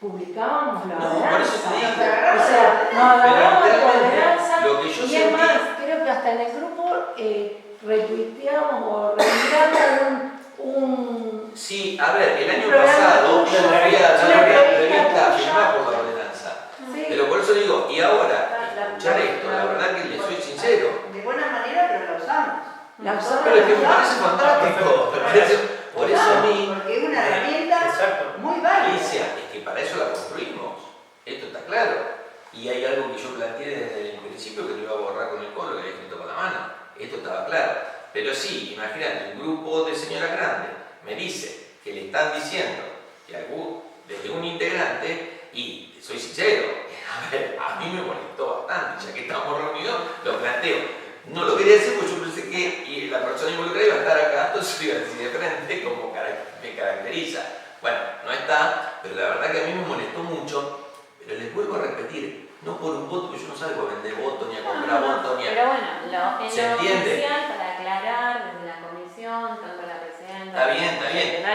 publicábamos la ordenanza. Por eso te digo. O sea, nos agarramos de la ordenanza lo que yo y sentí... es más, creo que hasta en el grupo retuiteamos o retiramos un... Sí, a ver, el año pasado yo fui a la revista firmada por la ordenanza. Sí. Pero por eso digo, y ahora, escuchar esto, la verdad que les soy sincero. De buena manera, pero la usamos. Pero es que me parece fantástico. Por eso a mí... Porque es una herramienta muy válida. Alicia, es que para eso la construimos. Esto está claro. Y hay algo que yo planteé desde el principio que lo iba a borrar con el colo, que había escrito con la mano. Esto estaba claro. Pero sí, imagínate, un grupo de señoras grandes me dice que le están diciendo que desde un integrante, y soy sincero, a ver, a mí me molestó bastante, ya que estamos reunidos, lo planteo. No lo quería decir porque yo pensé que la persona involucrada iba a estar acá, entonces iba a decir de frente como me caracteriza. Bueno, no está, pero la verdad que a mí me molestó mucho, pero les vuelvo a repetir, no por un voto, porque yo no salgo a vender votos, ni a comprar votos, ni a... Pero bueno, en lo ¿Se entiende? oficial, para aclarar, desde la comisión, tanto la presidenta, Está bien.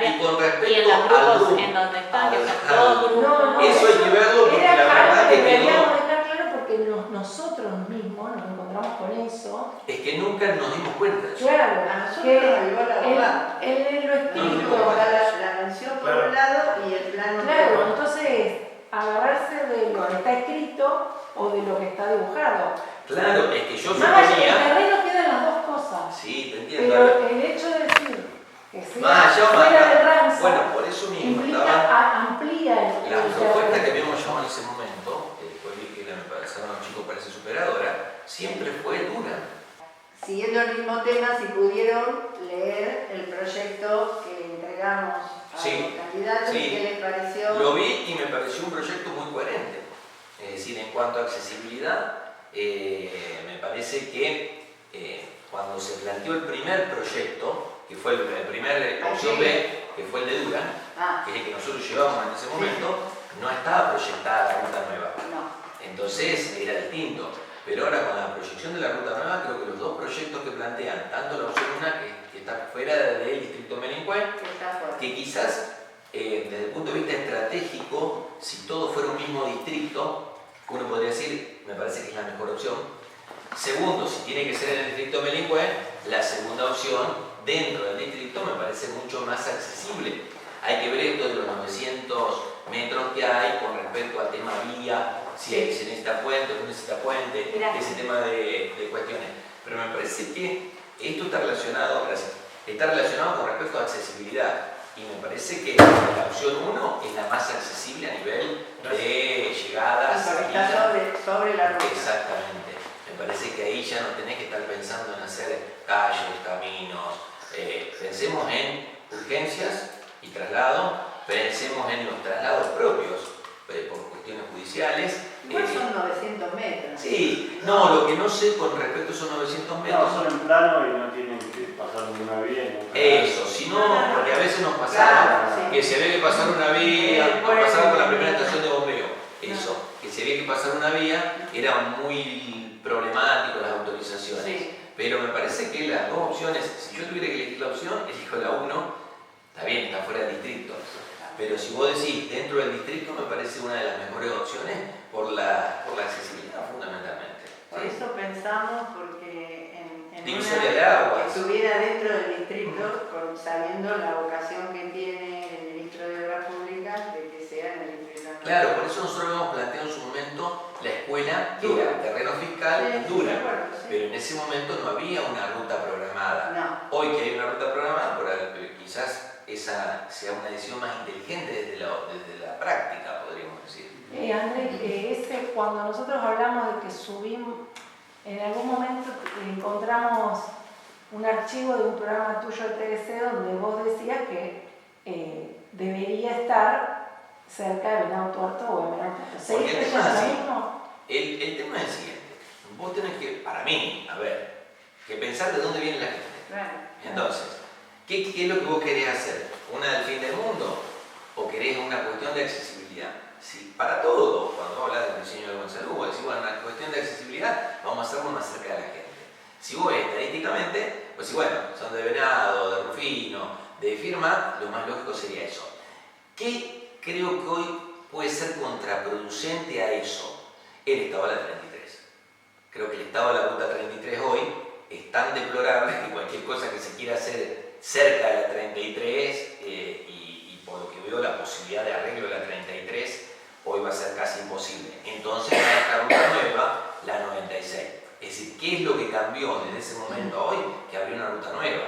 Y con y en respecto los al grupos grupo, en donde están, que son al- todos grupos. eso hay que verlo porque Era la verdad algo que deberíamos quedó... dejar claro porque nosotros mismos nos encontramos con eso. Es que nunca nos dimos cuenta de eso. Claro, A nosotros que nos ayudó la abogada. en lo escrito. La mención por un lado y el plano por Claro, otro. entonces agarrarse de lo que está escrito o de lo que está dibujado. Claro, es que yo Más allá, en el suponía... terreno quedan las dos cosas. Sí, te entiendo. Pero el hecho de decir que fuera de Ramsar. Bueno, por eso mismo. Amplía la propuesta que habíamos llevado en ese momento, que después vi que me parecía un chico parece superadora, siempre fue dura. Siguiendo el mismo tema, si pudieron leer el proyecto que entregamos a los candidatos, ¿qué les pareció? Lo vi y me pareció un proyecto muy coherente. Es decir, en cuanto a accesibilidad, me parece que cuando se planteó el primer proyecto, que fue el primer opción B, que fue el de Durán, que es el que nosotros llevamos en ese momento, no estaba proyectada la ruta nueva. No. Entonces era distinto. Pero ahora con la proyección de la ruta nueva, creo que los dos proyectos que plantean, tanto la opción 1 que está fuera del distrito Melincué, que quizás desde el punto de vista estratégico, si todo fuera un mismo distrito, uno podría decir, me parece que es la mejor opción. Segundo, si tiene que ser en el distrito Melincué, la segunda opción dentro del distrito me parece mucho más accesible. Hay que ver esto de los 900 metros que hay con respecto al tema vía, si se necesita puente o no necesita puente, ese tema de cuestiones. Pero me parece que esto está relacionado con respecto a accesibilidad. Y me parece que la opción 1 es la más accesible a nivel de llegadas. Está sobre la ruta. Exactamente. Me parece que ahí ya no tenés que estar pensando en hacer calles, caminos. Pensemos en urgencias y traslado, pensemos en los traslados propios por cuestiones judiciales. Igual son 900 metros. Sí, no, lo que no sé con respecto a esos 900 metros. No, son en plano y no tienen que pasar ninguna vía. Eso, si no, porque a veces nos pasaba que se había que pasar una vía, nos pasaba con la primera estación de bombeo. Eso, que se había que pasar una vía, era muy problemático las autorizaciones. Sí. Pero me parece que las dos opciones, si yo tuviera que elegir la opción, elijo la 1. Está bien, está fuera del distrito, pero si vos decís dentro del distrito, me parece una de las mejores opciones por la accesibilidad fundamentalmente. Por eso pensamos, porque en divisoria de aguas, que estuviera dentro del distrito, sabiendo la vocación que tiene el ministro de Obras Públicas de que sea en el distrito. Claro, por eso nosotros hemos planteado en su momento la escuela que era terreno fiscal dura, pero en ese momento no había una ruta programada. Hoy que hay una ruta programada, quizás esa sea una decisión más inteligente desde la práctica, podríamos decir. Andrés, cuando nosotros hablamos de que subimos, en algún momento encontramos un archivo de un programa tuyo de TDC donde vos decías que debería estar cerca de Venado Tuerto o de Venado Tuerto. ¿Seguís creyendo lo mismo? El tema es el siguiente. Vos tenés que, para mí, que pensar de dónde viene la gente. Entonces, ¿qué es lo que vos querés hacer? ¿Una del fin del mundo? ¿O querés una cuestión de accesibilidad? Si para todo, cuando hablas del diseño de Gonzalo, vos decís, bueno, una cuestión de accesibilidad, vamos a hacerlo más cerca de la gente. Si vos estadísticamente, pues si bueno, son de Venado, de Rufino, de Firma, lo más lógico sería eso. ¿Qué creo que hoy puede ser contraproducente a eso? El estado de la 33. Creo que el estado de la ruta 33 hoy es tan deplorable que cualquier cosa que se quiera hacer cerca de la 33 y por lo que veo la posibilidad de arreglo de la 33 hoy va a ser casi imposible. Entonces va a esta ruta nueva, la 96. Es decir, ¿qué es lo que cambió desde ese momento a hoy? Que abrió una ruta nueva.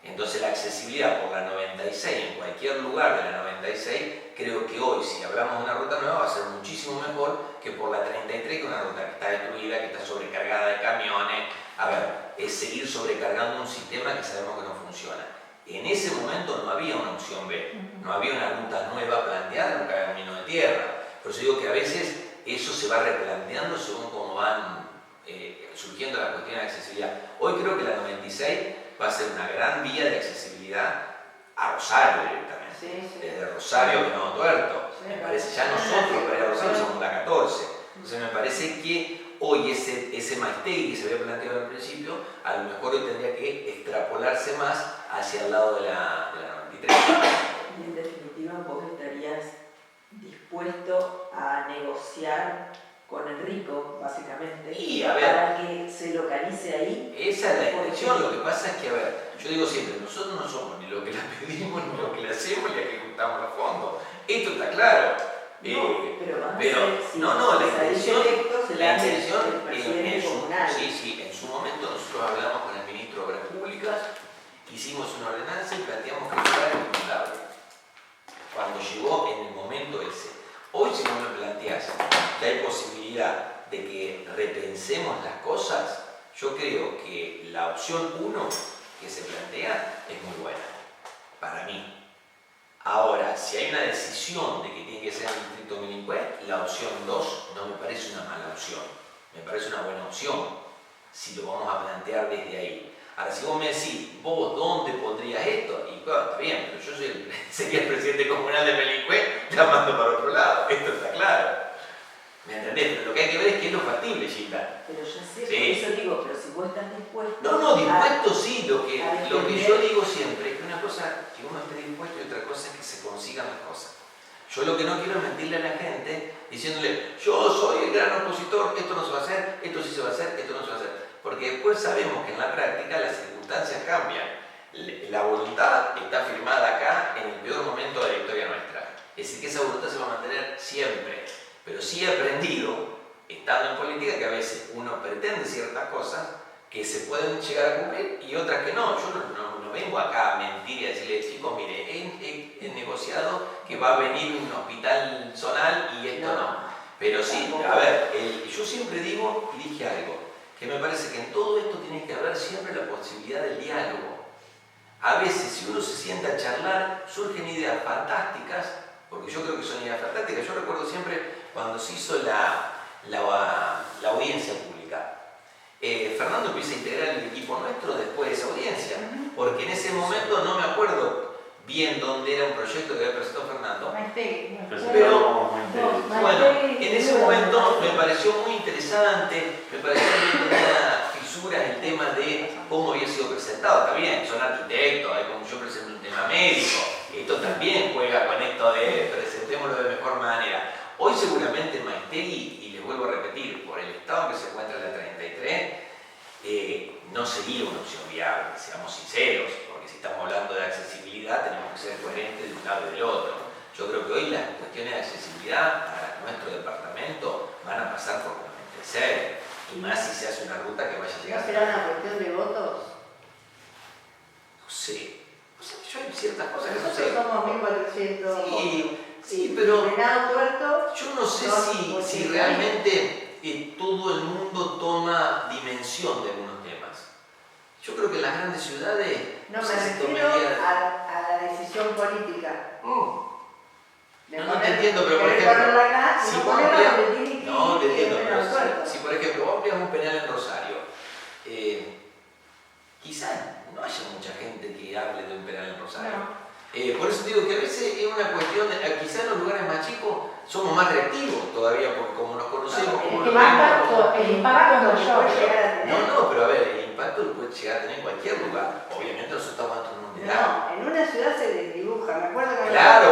Entonces la accesibilidad por la 96 en cualquier lugar de la 96, creo que hoy si hablamos de una ruta nueva va a ser muchísimo mejor que por la 33, que es una ruta que está destruida, que está sobrecargada de camiones. A ver, es seguir sobrecargando un sistema que sabemos que no funciona. En ese momento no había una opción B, no había una ruta nueva planteada, nunca había camino de tierra. Por eso digo que a veces eso se va replanteando según cómo van surgiendo las cuestiones de accesibilidad. Hoy creo que la 96 va a ser una gran vía de accesibilidad a Rosario directamente. Desde Rosario a Venado Tuerto. Me parece, ya nosotros para ir a Rosario somos la 14. Entonces me parece que hoy ese Maestegui que se había planteado al principio, a lo mejor hoy tendría que extrapolarse más hacia el lado de la 93. Y en definitiva, vos estarías dispuesto a negociar con Enrico, básicamente, y a ver, para que se localice ahí. Esa es la intención. Lo que pasa es que, a ver, yo digo siempre, nosotros no somos ni lo que la pedimos, ni lo que le hacemos, ni ejecutamos los fondos. Esto está claro. La intención en su momento nosotros hablamos con el ministro de Obras Públicas, hicimos una ordenanza y planteamos que pensemos las cosas, yo creo que la opción 1 que se plantea es muy buena, para mí. Ahora, si hay una decisión de que tiene que ser el distrito Milingüé, la opción 2 no me parece una mala opción, me parece una buena opción, si lo vamos a plantear desde ahí. Ahora, si vos me decís, vos, ¿dónde pondrías esto? Y claro, está bien, pero yo sería el presidente comunal de Milingüé, la mando para otro lado, esto está claro. ¿Me entendés? Pero lo que hay que ver es qué es lo factible, Gilda. Pero yo sé, Sí. por eso digo, pero si vos estás dispuesto... No, dispuesto sí, lo que defender. yo digo siempre es que una cosa que uno esté dispuesto y otra cosa es que se consigan las cosas. Yo lo que no quiero es mentirle a la gente diciéndole, yo soy el gran opositor, esto no se va a hacer, esto sí se va a hacer, esto no se va a hacer. Porque después sabemos que en la práctica las circunstancias cambian. La voluntad está firmada acá en el peor momento de la historia nuestra. Es decir, que esa voluntad se va a mantener siempre. Pero sí he aprendido, estando en política, que a veces uno pretende ciertas cosas que se pueden llegar a cumplir y otras que no. Yo no vengo acá a mentir y a decirle, chicos, mire, he negociado que va a venir un hospital zonal y esto no. Pero sí, a ver, yo siempre digo, y dije algo, que me parece que en todo esto tiene que haber siempre la posibilidad del diálogo. A veces, si uno se sienta a charlar, surgen ideas fantásticas, porque yo creo que son ideas fantásticas. Yo recuerdo siempre cuando se hizo la audiencia pública. Fernando empieza a integrar el equipo nuestro después de esa audiencia, porque en ese momento no me acuerdo bien dónde era un proyecto que había presentado Fernando. Pero bueno, en ese momento me pareció muy interesante, me pareció que tenía fisuras el tema de cómo había sido presentado. Está bien, son arquitectos, como yo presento un tema médico, esto también juega con esto de presentémoslo de mejor manera. Hoy seguramente Maestegui, y les vuelvo a repetir, por el estado en que se encuentra la 33, no sería una opción viable, seamos sinceros, porque si estamos hablando de accesibilidad tenemos que ser coherentes de un lado y del otro. Yo creo que hoy las cuestiones de accesibilidad para nuestro departamento van a pasar por Clementecer, y más si se hace una ruta que vaya a llegar. ¿No será una cuestión de votos? No sé. O sea, yo hay ciertas cosas que no Nosotros sé. somos 1400 votos. Sí, pero Renado Tuerto, yo no sé si realmente todo el mundo toma dimensión de algunos temas. Yo creo que en las grandes ciudades no me sé si refiero tomaría... a la decisión política. No te entiendo, pero por ejemplo, si vos si por ejemplo vos amplias un penal en Rosario, quizás no haya mucha gente que hable de un penal en Rosario. No. Por eso digo que a veces es una cuestión, quizás en los lugares más chicos somos más reactivos todavía, porque como nos conocemos, como el impacto mayor. No, pero a ver, el impacto lo puede llegar a tener en cualquier lugar. Obviamente nosotros estamos dentro de un unidad. No, en una ciudad se desdibuja. Me acuerdo que Claro,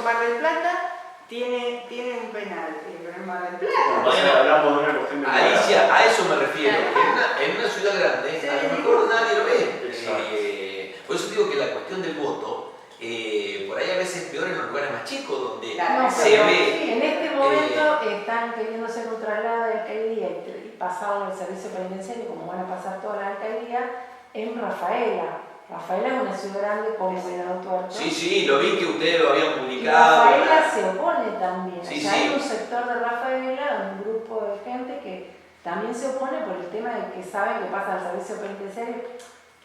Mar del Plata tiene un penal, pero en Mar del Plata. Bueno, hablamos de una cuestión de... Ahí sí, a eso me refiero. En una ciudad grande, a lo mejor nadie lo ve. Por eso digo que la cuestión del voto, por ahí a veces es peor en los lugares más chicos, donde se ve. En este momento están queriendo hacer un traslado de alcaldía y pasado el servicio penitenciario, como van a pasar toda la alcaldía, en Rafaela. Rafaela es una ciudad grande como Renado Tuerto. Sí, lo vi que ustedes lo habían Y publicado. Rafaela se opone también. Sí, o sea, hay un sector de Rafaela, un grupo de gente que también se opone por el tema de que saben que pasa al servicio penitenciario.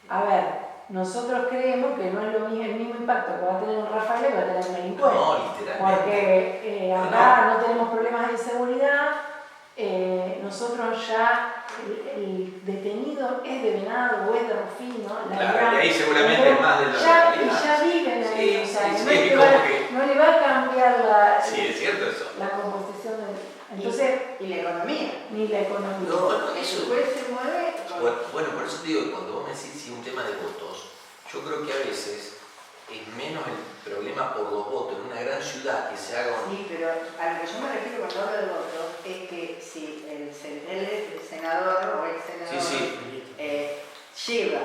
A ver, nosotros creemos que no es el mismo impacto que va a tener en Rafaela que va a tener en Milingüé. No, literalmente. Porque acá no tenemos problemas de inseguridad. Nosotros ya, el detenido es de Venado o es de Rufino. Claro, y ahí seguramente es más de la localidad. localidad. Y ya viven ahí, o sea, no le va a cambiar es cierto eso. la composición del... Entonces, y la economía. Ni la economía. No, El eso. juez se mueve. Bueno, por eso te digo que cuando vos me decís si un tema de votos, yo creo que a veces es menos el problema por los votos en una gran ciudad que se haga un... Sí, pero a lo que yo me refiero cuando hablo de votos es que si el senador o ex senador lleva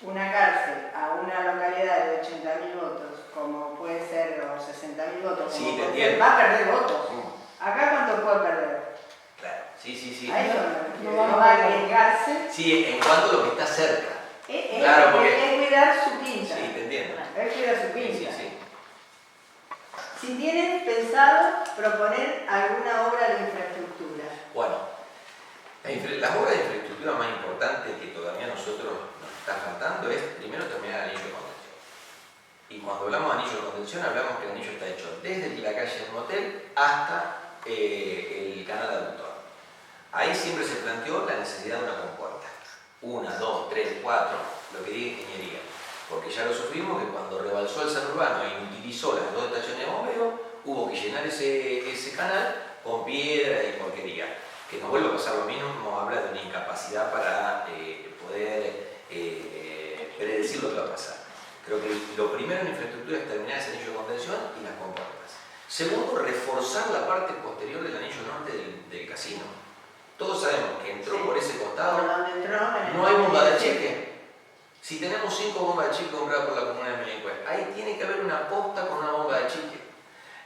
una cárcel a una localidad de 80.000 votos, como puede ser, o 60.000 votos, como puede ser, va a perder votos. ¿Acá cuánto puede perder? Claro, sí. A eso no va a arriesgarse. Sí, en cuanto a lo que está cerca. Claro, porque es cuidar su pinta. Sí, te entiendo. Es cuidar su pinta. Sí. Si tienen pensado proponer alguna obra de infraestructura. Bueno, las obras de infraestructura más importantes que todavía a nosotros nos está faltando es primero terminar el anillo de contención. Y cuando hablamos de anillo de contención, hablamos que el anillo está hecho desde la calle del motel hasta el canal aductor. Ahí siempre se planteó la necesidad de una compuerta. 1, 2, 3, 4, lo que diga ingeniería. Porque ya lo sufrimos que cuando rebalsó el San Urbano e inutilizó las 2 estaciones de bombeo, hubo que llenar ese canal con piedra y porquería. Que nos vuelva a pasar lo mismo, habla de una incapacidad para poder predecir lo que va a pasar. Creo que lo primero en infraestructura es terminar ese anillo de contención y las compuertas. Segundo, reforzar la parte posterior del anillo norte del casino. Todos sabemos que entró por ese costado, no hay bomba de cheque. Si tenemos 5 bombas de cheque compradas por la comuna de Melicué, ahí tiene que haber una posta con una bomba de cheque.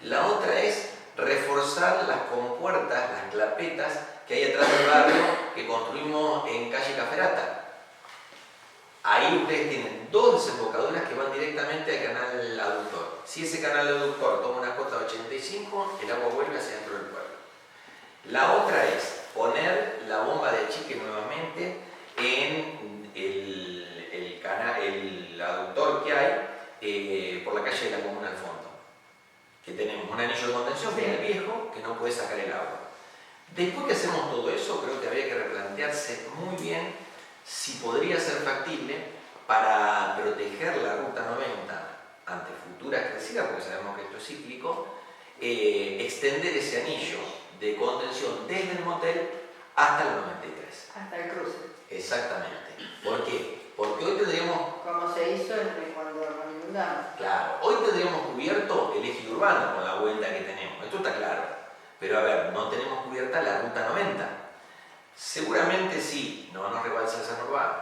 La otra es reforzar las compuertas, las clapetas que hay atrás del barrio que construimos en calle Caferata. Ahí ustedes tienen 2 desembocaduras que van directamente al canal aductor. Si ese canal aductor toma una cota de 85, el agua vuelve hacia dentro del pueblo. La otra es poner la bomba de achique nuevamente en el aductor que hay por la calle de la comuna al fondo. Que tenemos un anillo de contención que es el viejo, que no puede sacar el agua. Después que hacemos todo eso, creo que habría que replantearse muy bien si podría ser factible para proteger la ruta 90 ante futuras crecidas, porque sabemos que esto es cíclico, extender ese anillo de contención desde el motel hasta el 93. Hasta el cruce. Exactamente. ¿Por qué? Porque hoy tendríamos... Como se hizo cuando nos inundamos. Claro, hoy tendríamos cubierto el eje urbano con la vuelta que tenemos, esto está claro. Pero a ver, no tenemos cubierta la ruta 90. Seguramente sí, no nos rebalsa el San Urbano,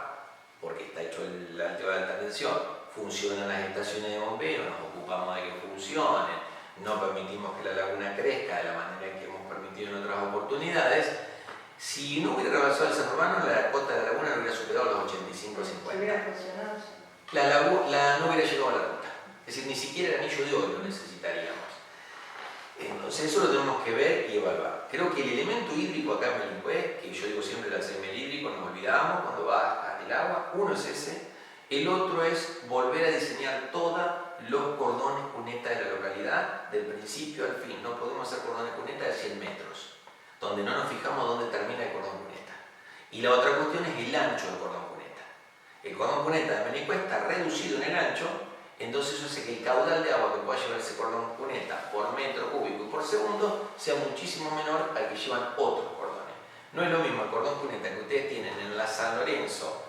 porque está hecho el alto de alta tensión, funcionan las estaciones de bombeo, nos ocupamos de que funcionen, no permitimos que la laguna crezca de la manera que hemos permitido en otras oportunidades. Si no hubiera rebalsado el San Urbano, la cota de la laguna no hubiera superado los 85-50. Si hubiera funcionado, sí. No hubiera llegado a la ruta. Es decir, ni siquiera el anillo de oro lo necesitaríamos. Entonces eso lo tenemos que ver y evaluar. Creo que el elemento hídrico acá en Melicué, que yo digo siempre el alcemel hídrico, nos olvidamos cuando baja el agua, uno es ese. El otro es volver a diseñar todos los cordones cuneta de la localidad, del principio al fin. No podemos hacer cordones cuneta de 100 metros, donde no nos fijamos dónde termina el cordón cuneta. Y la otra cuestión es el ancho del cordón cuneta. El cordón cuneta de Melicué está reducido en el ancho, entonces eso hace que el caudal de agua que pueda llevar ese cordón cuneta por metro cúbico y por segundo sea muchísimo menor al que llevan otros cordones. No es lo mismo el cordón cuneta que ustedes tienen en la San Lorenzo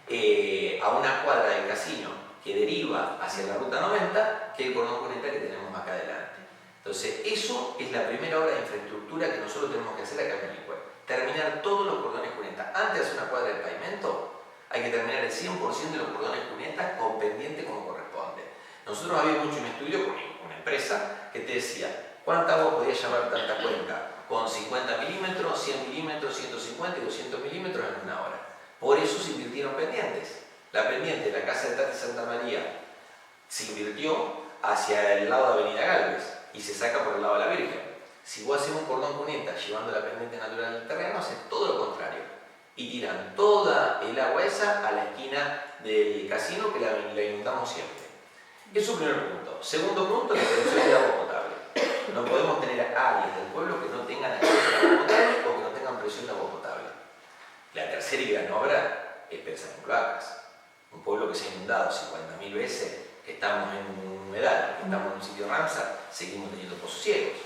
a una cuadra del casino que deriva hacia la ruta 90 que el cordón cuneta que tenemos acá adelante. Entonces eso es la primera obra de infraestructura que nosotros tenemos que hacer acá en Melicué. Terminar todos los cordones cuneta. Antes de hacer una cuadra de pavimento hay que terminar el 100% de los cordones cuneta con pendiente como corresponde. Nosotros habíamos hecho un estudio con una empresa que te decía cuánta agua podía llevar tanta cuenca con 50 milímetros, 100 milímetros, 150 y 200 milímetros en una hora. Por eso se invirtieron pendientes. La pendiente de la casa de Tati Santa María se invirtió hacia el lado de Avenida Gálvez y se saca por el lado de la Virgen. Si vos haces un cordón cuneta llevando la pendiente natural del terreno, haces todo lo contrario y tiran toda el agua esa a la esquina del casino que la inundamos siempre. Eso es el primer punto. Segundo punto, la producción de agua potable. No podemos tener áreas del pueblo que no tengan acceso a agua potable o que no tengan presión de agua potable. La tercera y gran obra es pensar en cloacas. Un pueblo que se ha inundado 50.000 veces, que estamos en un humedal, que estamos en un sitio Ramsar, seguimos teniendo pozos ciegos.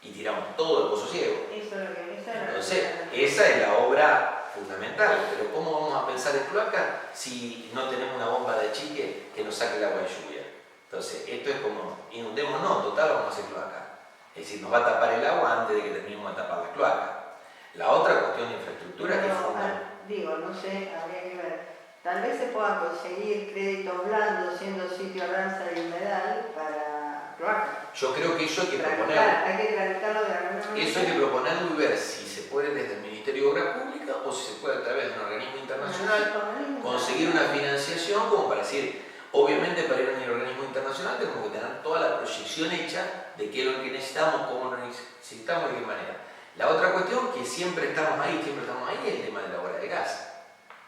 Y tiramos todo el pozo ciego. Entonces, esa es la obra fundamental. Pero ¿cómo vamos a pensar en cloaca si no tenemos una bomba de achique que nos saque el agua de lluvia? Entonces, esto es como, inundemos, no, total, vamos a hacer cloaca. Es decir, nos va a tapar el agua antes de que terminemos de tapar la cloaca. La otra cuestión de infraestructura que es fundamental. Digo, no sé, habría que ver. Tal vez se puedan conseguir créditos blandos siendo sitio Ramsar y humedal para cloaca. Yo creo que eso hay que proponerlo. Hay que tramitarlo de alguna manera. Eso hay que proponerlo y ver si se puede desde el Ministerio de Obras Públicas o si se puede a través de un organismo internacional conseguir una financiación como para decir, obviamente para ir a un organismo internacional tenemos que tener toda la proyección hecha de qué es lo que necesitamos, cómo lo necesitamos y de qué manera. La otra cuestión que siempre estamos ahí, es el tema de la hora de gas.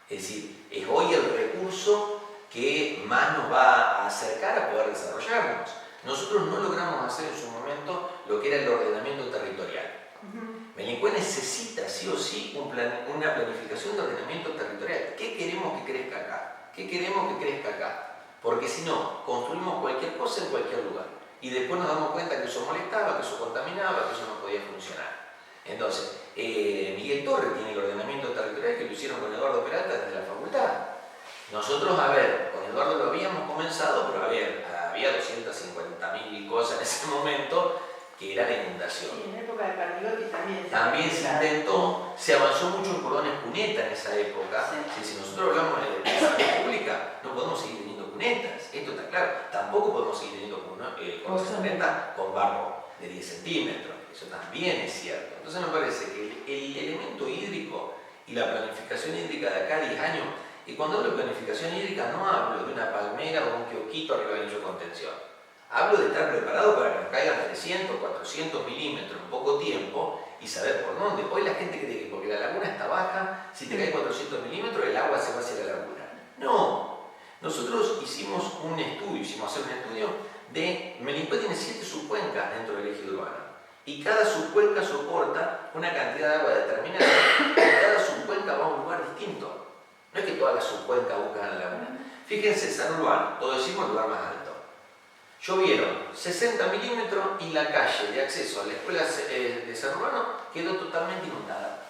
Es decir, es hoy el recurso que más nos va a acercar a poder desarrollarnos. Nosotros no logramos hacer en su momento lo que era el ordenamiento territorial. Melincue necesita sí o sí una planificación de ordenamiento territorial. ¿Qué queremos que crezca acá? ¿Qué queremos que crezca acá? Porque si no, construimos cualquier cosa en cualquier lugar. Y después nos damos cuenta que eso molestaba, que eso contaminaba, que eso no podía funcionar. Entonces, Miguel Torre tiene el ordenamiento territorial que lo hicieron con Eduardo Peralta desde la facultad. Nosotros, a ver, con Eduardo lo habíamos comenzado, pero había 250.000 cosas en ese momento que era la inundación. Sí, en época de Pernigotti también. También se intentó, se avanzó mucho en cordones cuneta en esa época. Sí. Si nosotros hablamos de salud pública, no podemos seguir teniendo cunetas, esto está claro. Tampoco podemos seguir teniendo cordones cuneta con barro de 10 centímetros, eso también es cierto. Entonces me parece que el elemento hídrico y la planificación hídrica de acá a 10 años, y cuando hablo de planificación hídrica no hablo de una palmera o un kiosquito arriba del anillo de contención. Hablo de estar preparado para que nos caigan 300, 400 milímetros en poco tiempo y saber por dónde. Hoy la gente cree que porque la laguna está baja, si te cae 400 milímetros el agua se va hacia la laguna. No. Nosotros hicimos hacer un estudio de Melincue tiene 7 subcuencas dentro del ejido urbano. Y cada subcuenca soporta una cantidad de agua determinada y cada subcuenca va a un lugar distinto. No es que todas las subcuencas buscan la laguna. Fíjense, San Urbano, todos decimos el lugar más alto. Llovieron 60 milímetros y la calle de acceso a la escuela de San Urbano quedó totalmente inundada.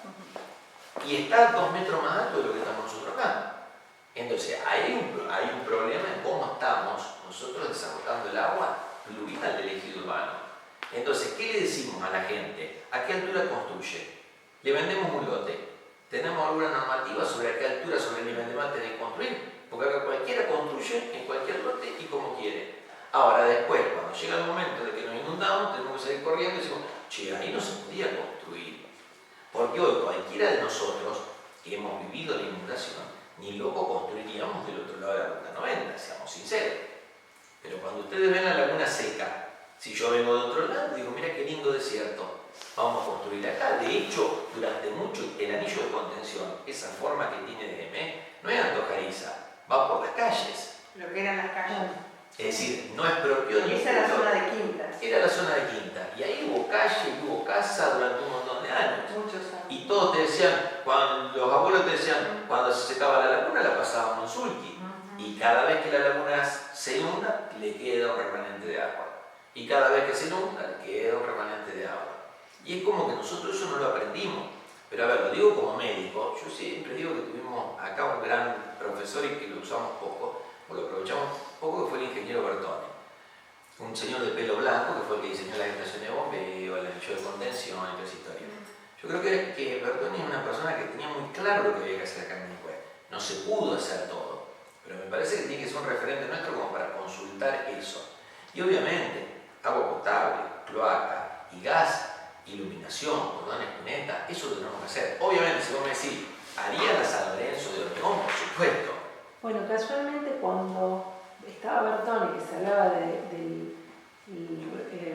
Y está 2 metros más alto de lo que estamos nosotros acá. Entonces, hay un problema en cómo estamos nosotros desagotando el agua pluvial del ejido urbano. Entonces, ¿qué le decimos a la gente? ¿A qué altura construye? Le vendemos un lote. ¿Tenemos alguna normativa sobre a qué altura sobre el nivel de mar tiene que construir? Porque acá cualquiera construye en cualquier lote y como quiere. Ahora, después, cuando llega el momento de que nos inundamos, tenemos que salir corriendo y decimos, che, ahí no se podía construir. Porque hoy cualquiera de nosotros que hemos vivido la inundación, ni loco construiríamos del otro lado de la ruta 90, seamos sinceros. Pero cuando ustedes ven la laguna seca, si yo vengo de otro lado, digo, mira qué lindo desierto, vamos a construir acá. De hecho, durante mucho el anillo de contención, esa forma que tiene DM, no es antojadiza, va por las calles. Lo que eran las calles. Es decir, no es propio de... Y esa era la zona de quintas. Era la zona de quinta. Y ahí hubo calle, hubo casa durante un montón de años. Muchos años. Y todos te decían, cuando los abuelos te decían, cuando se secaba la laguna la pasábamos en sulky. Y cada vez que la laguna se inunda, le queda un remanente de agua. Y cada vez que se inunda, le queda un remanente de agua. Y es como que nosotros eso no lo aprendimos. Pero a ver, lo digo como médico, yo siempre digo que tuvimos acá un gran profesor y que lo usamos poco, o lo aprovechamos poco, que fue el ingeniero Bertone. Un señor de pelo blanco que fue el que diseñó la estación de bombeo, el anillo de contención y toda esa historia. Yo creo que Bertone es una persona que tenía muy claro lo que había que hacer acá en Melincue. No se pudo hacer todo, pero me parece que tiene que ser un referente nuestro como para consultar eso. Y obviamente, agua potable, cloaca y gas, iluminación, cordones cuneta, eso lo tenemos que hacer. Obviamente, si vos me decís, haría la San Lorenzo de Obregón, por supuesto. Bueno, casualmente cuando estaba Bertone, que se hablaba del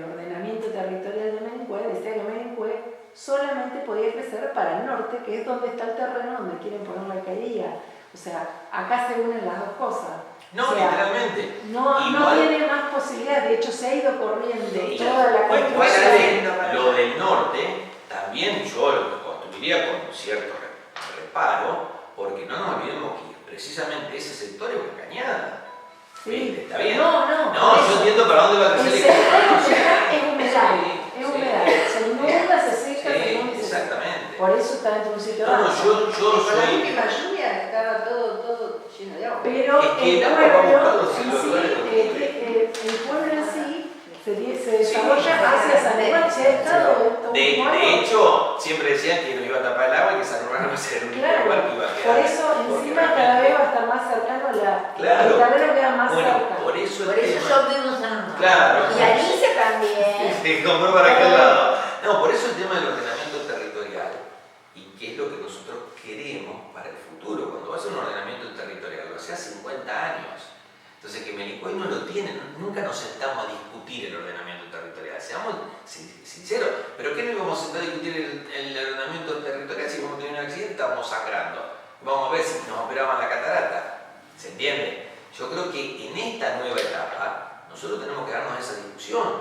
ordenamiento territorial de Melincue, decía que Melincue solamente podía crecer para el norte, que es donde está el terreno donde quieren poner la alcaldía. O sea, acá se unen las dos cosas. No, o sea, literalmente. No tiene más posibilidades, de hecho se ha ido corriendo toda la construcción. Lo del norte, también yo lo construiría con cierto reparo, porque no nos olvidemos que precisamente ese sector es una cañada. Sí. ¿Está bien? No, yo entiendo para dónde va a crecer el sector es humedad, es humedad. Se inunda, se seca, se inunda. Exactamente. Por eso está dentro de un sitio yo Con la soy... última lluvia estaba todo lleno de agua. Pero es que el el agua va a buscar pueblo los el pueblo en sí se desarrolla hacia San Urbano, se ha estado de hecho, siempre decían que nos iba a tapar el agua y que San Urbano iba a ser el único lugar que iba a quedar. Por eso encima cada vez va a estar más cercano a el terreno queda más cerca. Por eso yo vivo en San Urbano. Claro. Y Alicia también. Se compró para aquel lado. No, por eso el tema del ordenamiento territorial y qué es lo que nosotros queremos para el futuro. Cuando vas a hacer un ordenamiento territorial, lo hace hace 50 años. Entonces, que Melincue no lo tiene, nunca nos sentamos a discutir el ordenamiento territorial, seamos sinceros, pero ¿qué no íbamos a sentar a discutir el estábamos sangrando. Vamos a ver si nos operaban la catarata. ¿Se entiende? Yo creo que en esta nueva etapa nosotros tenemos que darnos esa discusión.